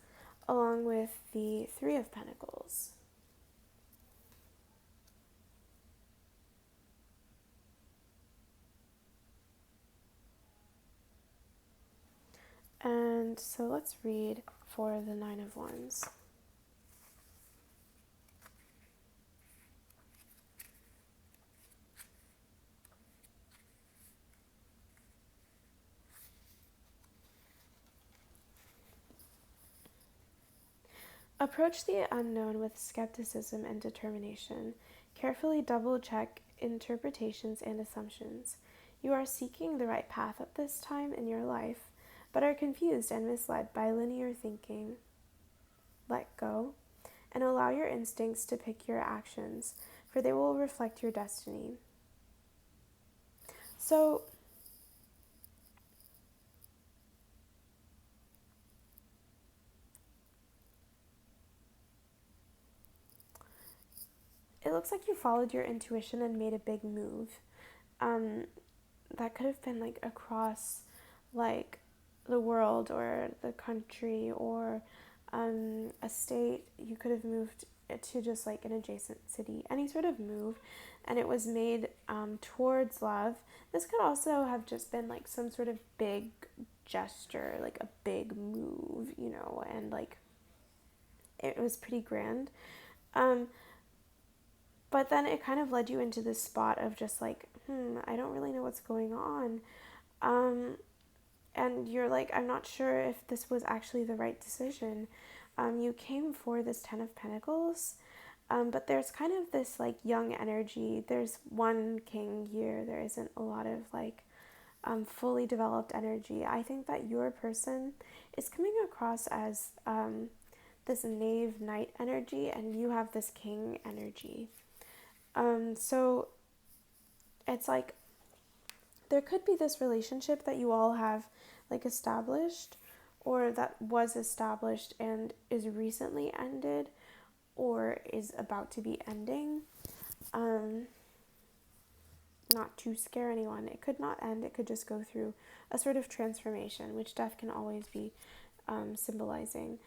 along with the Three of Pentacles. And so let's read for the Nine of Wands. Approach the unknown with skepticism and determination. Carefully double-check interpretations and assumptions. You are seeking the right path at this time in your life, but are confused and misled by linear thinking. Let go and allow your instincts to pick your actions, for they will reflect your destiny. So, it looks like you followed your intuition and made a big move. Um, that could have been like across like the world or the country or a state. You could have moved to just like an adjacent city, any sort of move, and it was made towards love. This could also have just been like some sort of big gesture, like a big move, you know, and like it was pretty grand. Um, but then it kind of led you into this spot of just like, I don't really know what's going on. Um, and you're like, I'm not sure if this was actually the right decision. You came for this Ten of Pentacles, but there's kind of this like young energy. There's one king here. There isn't a lot of like fully developed energy. I think that your person is coming across as this knave knight energy, and you have this king energy. So it's like there could be this relationship that you all have like established, or that was established and is recently ended or is about to be ending. Um, Not to scare anyone. It could not end, it could just go through a sort of transformation, which death can always be symbolizing.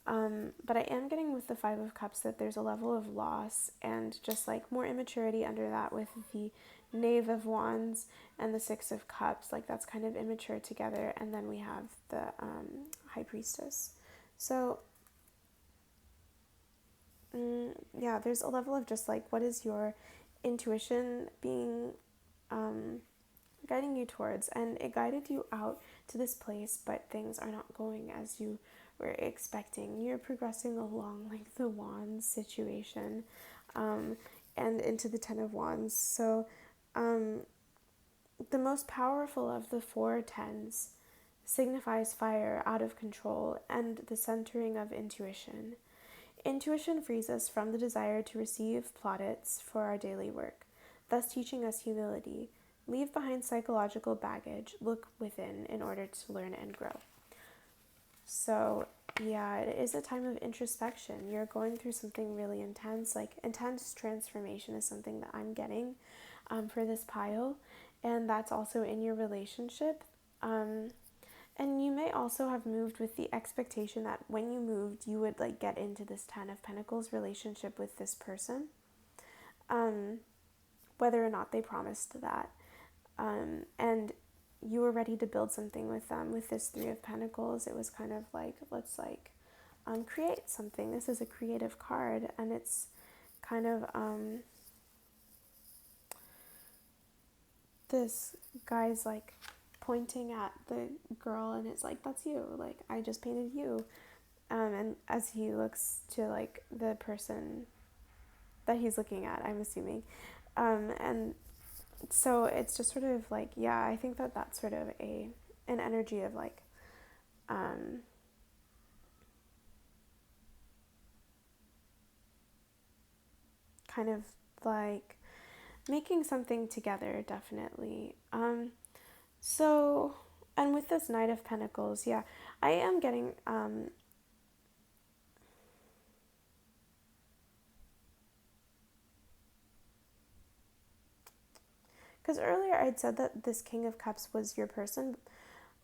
But I am getting with the Five of Cups that there's a level of loss and just like more immaturity under that with the Knave of Wands and the Six of Cups. Like that's kind of immature together. And then we have the High Priestess. So yeah, there's a level of just like, what is your intuition being guiding you towards? And it guided you out to this place, but things are not going as you were expecting. You're progressing along like the Wands situation, and into the Ten of Wands. So the most powerful of the four tens signifies fire, out of control, and the centering of intuition. Intuition frees us from the desire to receive plaudits for our daily work, thus teaching us humility. Leave behind psychological baggage, look within in order to learn and grow. So, yeah, it is a time of introspection. You're going through something really intense. Like, intense transformation is something that I'm getting for this pile, and that's also in your relationship. And you may also have moved with the expectation that when you moved, you would like get into this Ten of Pentacles relationship with this person, whether or not they promised that. And you were ready to build something with them. With this Three of Pentacles, it was kind of like, let's like create something. This is a creative card, and it's kind of this guy's like pointing at the girl, and it's like, that's you, like I just painted you. And as he looks to like the person that he's looking at, I'm assuming, and so it's just sort of like, yeah, I think that that's sort of an energy of like kind of like making something together, definitely. So, and with this Knight of Pentacles, yeah, I am getting because earlier I'd said that this King of Cups was your person,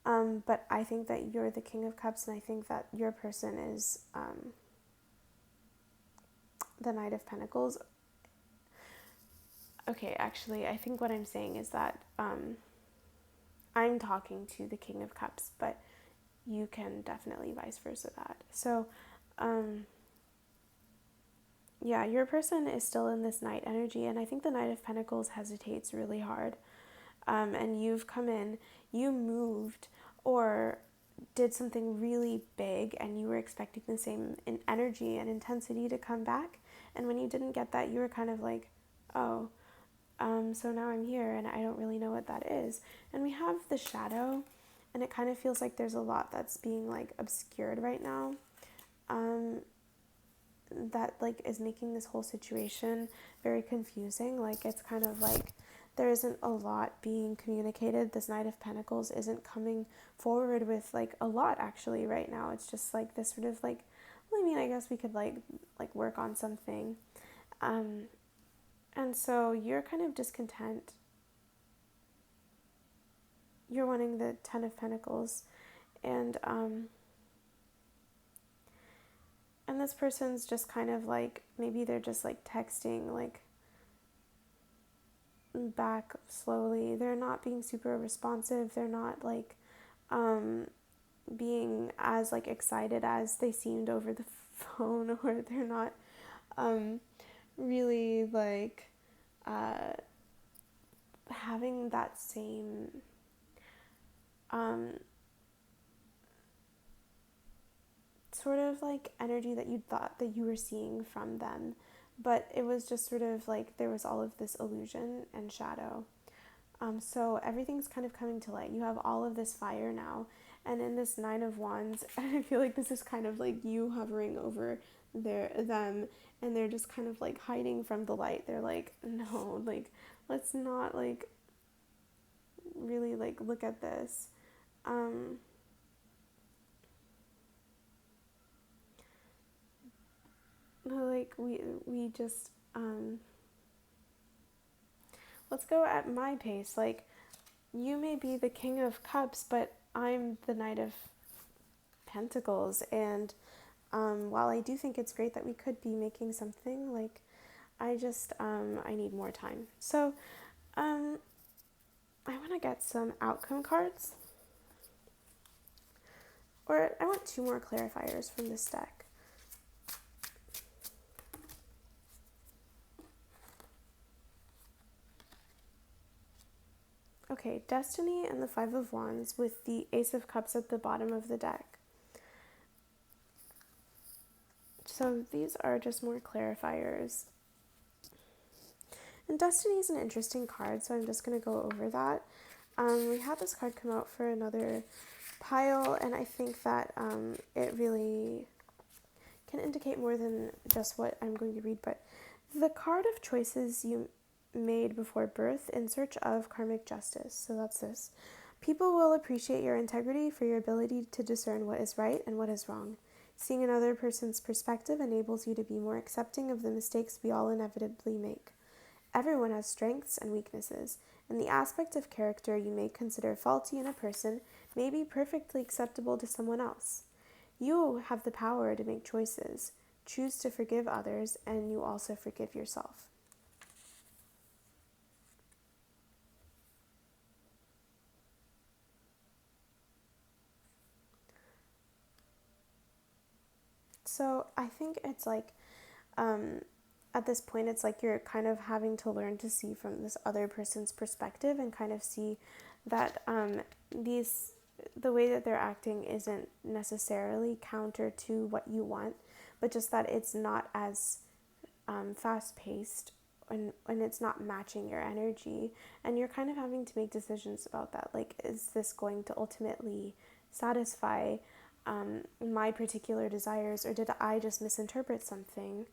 but I think that you're the King of Cups, and I think that your person is the Knight of Pentacles. Okay, actually, I think what I'm saying is that I'm talking to the King of Cups, but you can definitely vice versa that. So, yeah, your person is still in this Knight energy, and I think the Knight of Pentacles hesitates really hard. And you've come in, you moved, or did something really big, and you were expecting the same in energy and intensity to come back. And when you didn't get that, you were kind of like, oh, so now I'm here, and I don't really know what that is. And we have the shadow, and it kind of feels like there's a lot that's being like obscured right now. That like is making this whole situation very confusing. Like it's kind of like there isn't a lot being communicated. This Knight of Pentacles isn't coming forward with like a lot actually right now. It's just like this sort of like, well, I mean, I guess we could like work on something. Um, and so you're kind of discontent. You're wanting the Ten of Pentacles, and and this person's just kind of like, maybe they're just like texting like back slowly. They're not being super responsive. They're not like um, being as like excited as they seemed over the phone, or they're not um, really like uh, having that same um, sort of like energy that you thought that you were seeing from them. But it was just sort of like there was all of this illusion and shadow. So everything's kind of coming to light. You have all of this fire now. And in this Nine of Wands, I feel like this is kind of like you hovering over them, and they're just kind of like hiding from the light. They're like, no, like, let's not like really like look at this. Um, like we just let's go at my pace. Like, you may be the King of Cups, but I'm the Knight of Pentacles, and while I do think it's great that we could be making something, like, I need more time. So um, I want to get some outcome cards, or I want two more clarifiers from this deck. Okay, Destiny and the Five of Wands with the Ace of Cups at the bottom of the deck. So these are just more clarifiers. And Destiny is an interesting card, so I'm just going to go over that. We had this card come out for another pile, and I think that it really can indicate more than just what I'm going to read. But the card of choices you made before birth in search of karmic justice. So that's this. People will appreciate your integrity for your ability to discern what is right and what is wrong. Seeing another person's perspective enables you to be more accepting of the mistakes we all inevitably make. Everyone has strengths and weaknesses, and the aspect of character you may consider faulty in a person may be perfectly acceptable to someone else. You have the power to make choices, choose to forgive others, and you also forgive yourself. So I think it's like, at this point, it's like you're kind of having to learn to see from this other person's perspective, and kind of see that the way that they're acting isn't necessarily counter to what you want, but just that it's not as fast paced, and it's not matching your energy, and you're kind of having to make decisions about that. Like, is this going to ultimately satisfy my particular desires, or did I just misinterpret something?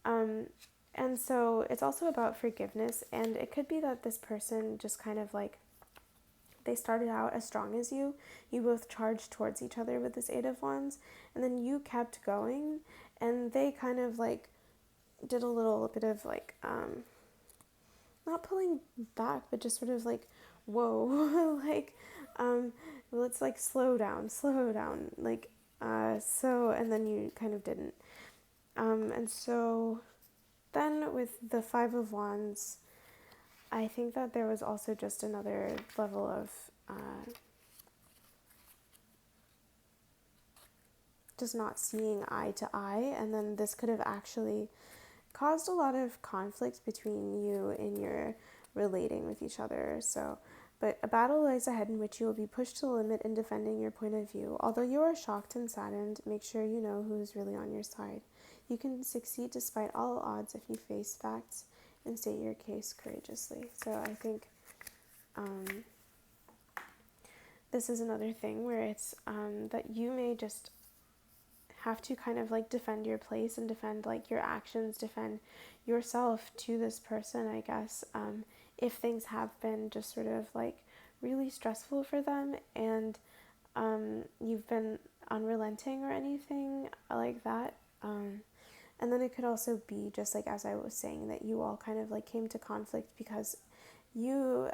Um, and so it's also about forgiveness, and it could be that this person just kind of like, they started out as strong as you. You both charged towards each other with this Eight of Wands, and then you kept going, and they kind of like did a little bit of like, not pulling back, but just sort of like, whoa, like, um, let's like slow down, like, so, and then you kind of didn't. And so then with the Five of Wands, I think that there was also just another level of just not seeing eye to eye, and then this could have actually caused a lot of conflict between you in your relating with each other. So, but a battle lies ahead in which you will be pushed to the limit in defending your point of view. Although you are shocked and saddened, make sure you know who is really on your side. You can succeed despite all odds if you face facts and state your case courageously. So I think this is another thing where it's that you may just have to kind of like defend your place and defend like your actions, defend yourself to this person, I guess, if things have been just sort of like really stressful for them, and you've been unrelenting or anything like that. And then it could also be just like, as I was saying, that you all kind of like came to conflict because you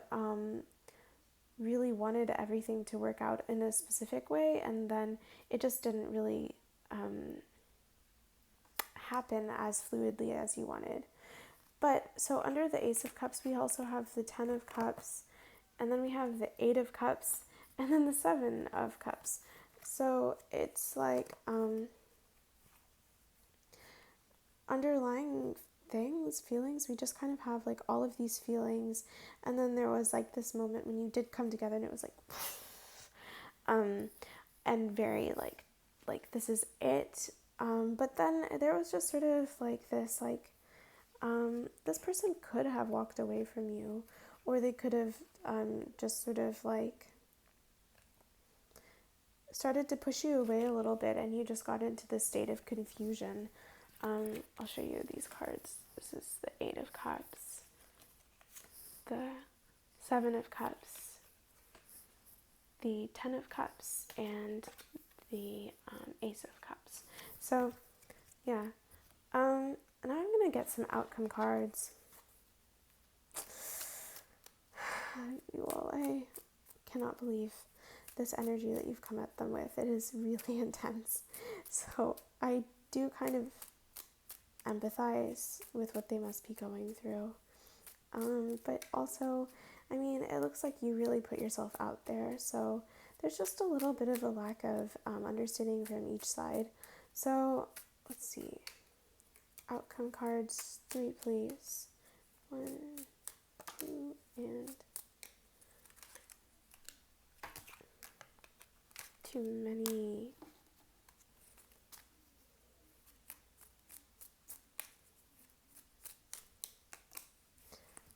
really wanted everything to work out in a specific way, and then it just didn't really happen as fluidly as you wanted. But so under the Ace of Cups, we also have the Ten of Cups, and then we have the Eight of Cups, and then the Seven of Cups. So it's like underlying things, feelings, we just kind of have like all of these feelings, and then there was like this moment when you did come together, and it was like and very like this is it. But then there was just sort of like this this person could have walked away from you, or they could have just sort of like started to push you away a little bit, and you just got into this state of confusion. I'll show you these cards. This is the Eight of Cups, the Seven of Cups, the Ten of Cups, and the Ace of Cups. So, yeah. And I'm going to get some outcome cards. You all, I cannot believe this energy that you've come at them with. It is really intense. So I do kind of empathize with what they must be going through. But also, I mean, it looks like you really put yourself out there. So there's just a little bit of a lack of understanding from each side. So let's see. Outcome cards, 3, please. 1, 2, and too many.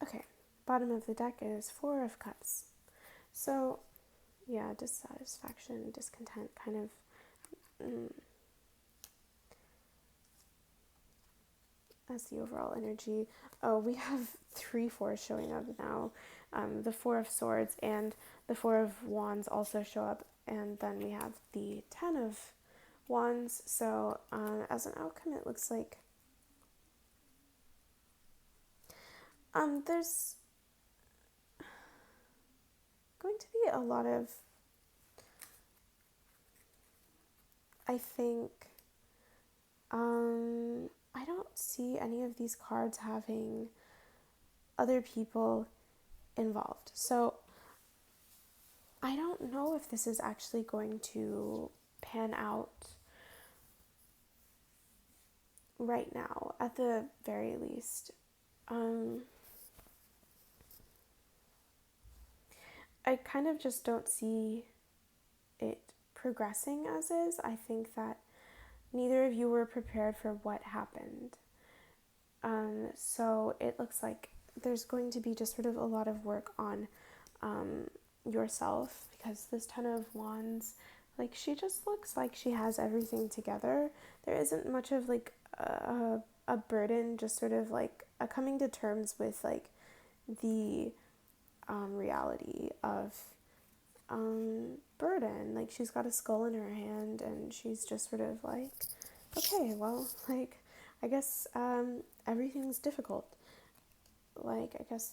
Okay, bottom of the deck is 4 of Cups. So, yeah, dissatisfaction, discontent, kind of. That's the overall energy. Oh, we have 3 4s showing up now. The 4 of Swords and the 4 of Wands also show up, and then we have the 10 of Wands. So as an outcome, it looks like there's going to be a lot of, I think, I don't see any of these cards having other people involved. So I don't know if this is actually going to pan out right now, at the very least. I kind of just don't see it progressing as is. I think that neither of you were prepared for what happened. So it looks like there's going to be just sort of a lot of work on yourself, because this Ten of Wands, like, she just looks like she has everything together. There isn't much of like a burden, just sort of like a coming to terms with like the reality of burden. Like, she's got a skull in her hand, and she's just sort of like, okay, well, like, I guess everything's difficult. Like, I guess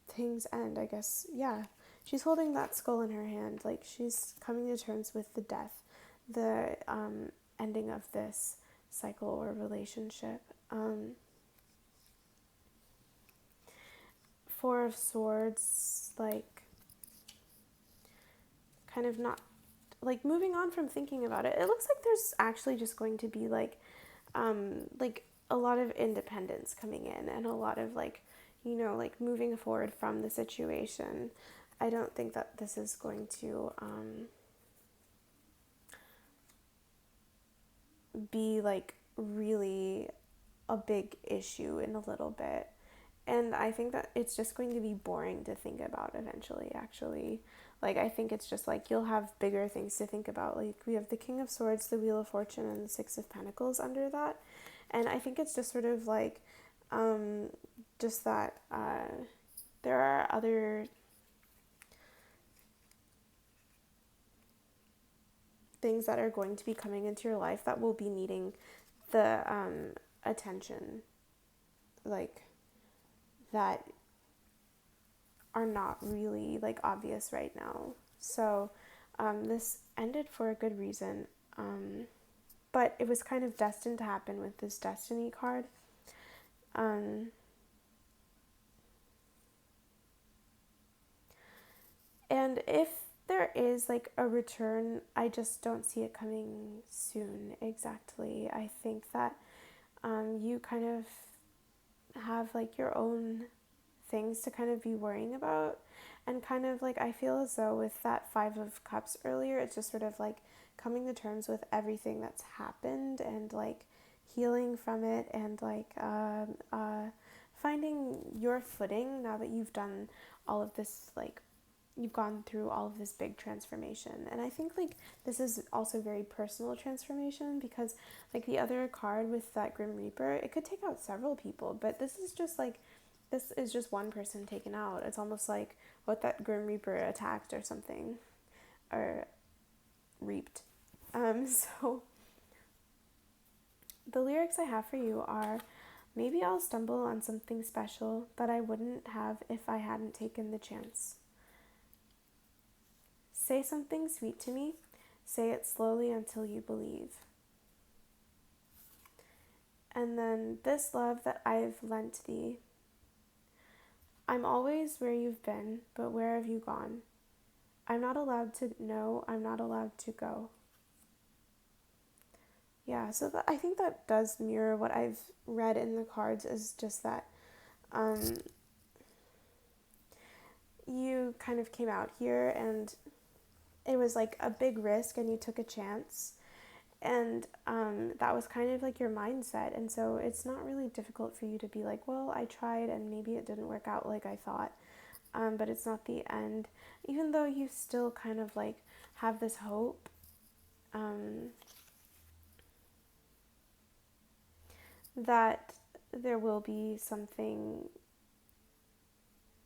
things end. I guess, yeah. She's holding that skull in her hand. Like, she's coming to terms with the death, the ending of this cycle or relationship. 4 of Swords, like, kind of not, like, moving on from thinking about it. It looks like there's actually just going to be like a lot of independence coming in, and a lot of like, you know, like moving forward from the situation. I don't think that this is going to be like really a big issue in a little bit. And I think that it's just going to be boring to think about eventually, actually. Like, I think it's just like you'll have bigger things to think about. Like, we have the King of Swords, the Wheel of Fortune, and the Six of Pentacles under that. And I think it's just sort of like, just that there are other things that are going to be coming into your life that will be needing the attention, like, that are not really, like, obvious right now. So this ended for a good reason, but it was kind of destined to happen with this destiny card. Um, and if there is like a return, I just don't see it coming soon exactly. I think that you kind of have like your own things to kind of be worrying about. And kind of like, I feel as though with that Five of Cups earlier, it's just sort of like coming to terms with everything that's happened and like healing from it and like finding your footing now that you've done all of this, like you've gone through all of this big transformation. And I think like this is also very personal transformation, because like the other card with that Grim Reaper, it could take out several people, but this is just like, this is just one person taken out. It's almost like what that Grim Reaper attacked or something, or reaped. So the lyrics I have for you are, maybe I'll stumble on something special that I wouldn't have if I hadn't taken the chance. Say something sweet to me, say it slowly until you believe. And then this love that I've lent thee, I'm always where you've been, but where have you gone? I'm not allowed to know, I'm not allowed to go. Yeah, so I think that does mirror what I've read in the cards, is just that um, you kind of came out here and it was like a big risk and you took a chance. And that was kind of like your mindset. And so it's not really difficult for you to be like, well, I tried and maybe it didn't work out like I thought. But it's not the end. Even though you still kind of like have this hope, that there will be something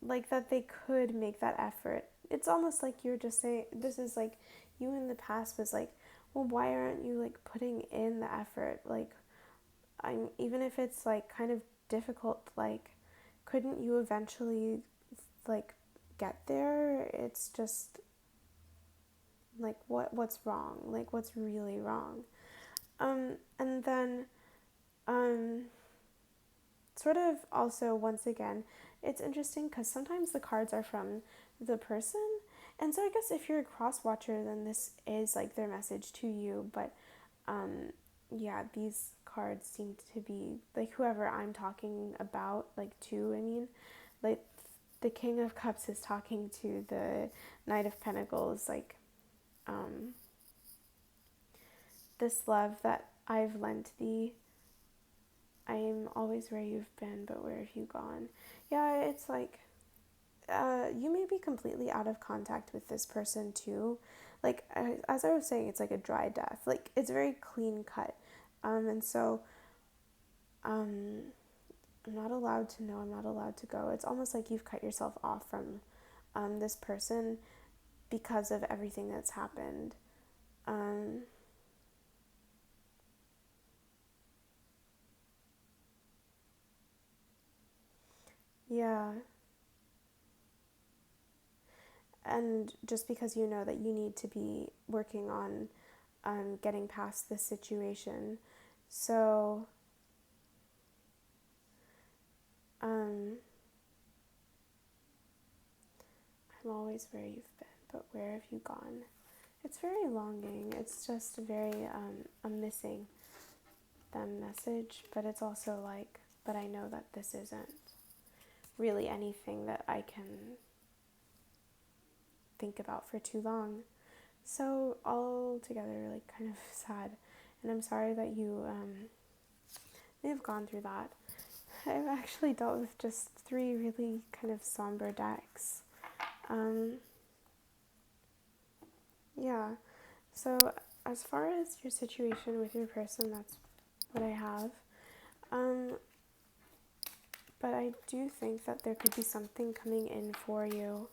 like that they could make that effort. It's almost like you're just saying, this is like you in the past was like, well, why aren't you like putting in the effort? Like, even if it's like kind of difficult, like, couldn't you eventually like get there? It's just like, what's wrong? Like, what's really wrong? And then um sort of also, once again, it's interesting because sometimes the cards are from the person, and so I guess if you're a cross watcher, then this is like their message to you. But yeah, these cards seem to be like whoever I'm talking about, like to, I mean, like the King of Cups is talking to the Knight of Pentacles, like um this love that I've lent thee, I am always where you've been, but where have you gone? Yeah, it's like you may be completely out of contact with this person too. Like, as I was saying, it's like a dry death. Like, it's very clean cut. And so um, I'm not allowed to know, I'm not allowed to go. It's almost like you've cut yourself off from this person because of everything that's happened. Um, yeah. And just because you know that you need to be working on getting past this situation. So, um, I'm always where you've been, but where have you gone? It's very longing. It's just very a missing them message, but it's also like, but I know that this isn't really anything that I can think about for too long. So all together, like kind of sad, and I'm sorry that you may have gone through that. I've actually dealt with just 3 really kind of somber decks. Um, yeah, so as far as your situation with your person, that's what I have. Um, but I do think that there could be something coming in for you,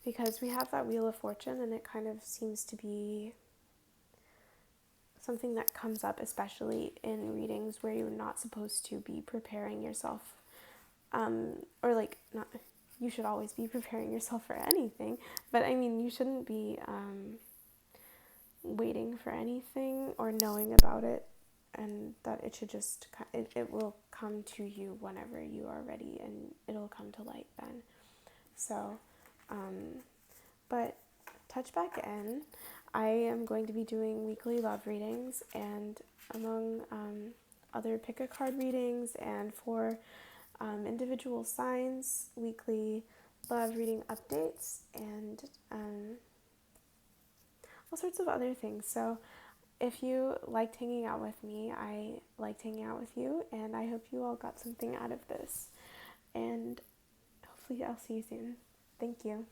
because we have that Wheel of Fortune and it kind of seems to be something that comes up, especially in readings where you're not supposed to be preparing yourself, or like, not, you should always be preparing yourself for anything, but I mean, you shouldn't be waiting for anything or knowing about it, and that it should just, it will come to you whenever you are ready, and it'll come to light then. So, but touch back in. I am going to be doing weekly love readings, and among other pick a card readings, and for individual signs, weekly love reading updates, and all sorts of other things. So if you liked hanging out with me, I liked hanging out with you, and I hope you all got something out of this. And hopefully I'll see you soon. Thank you.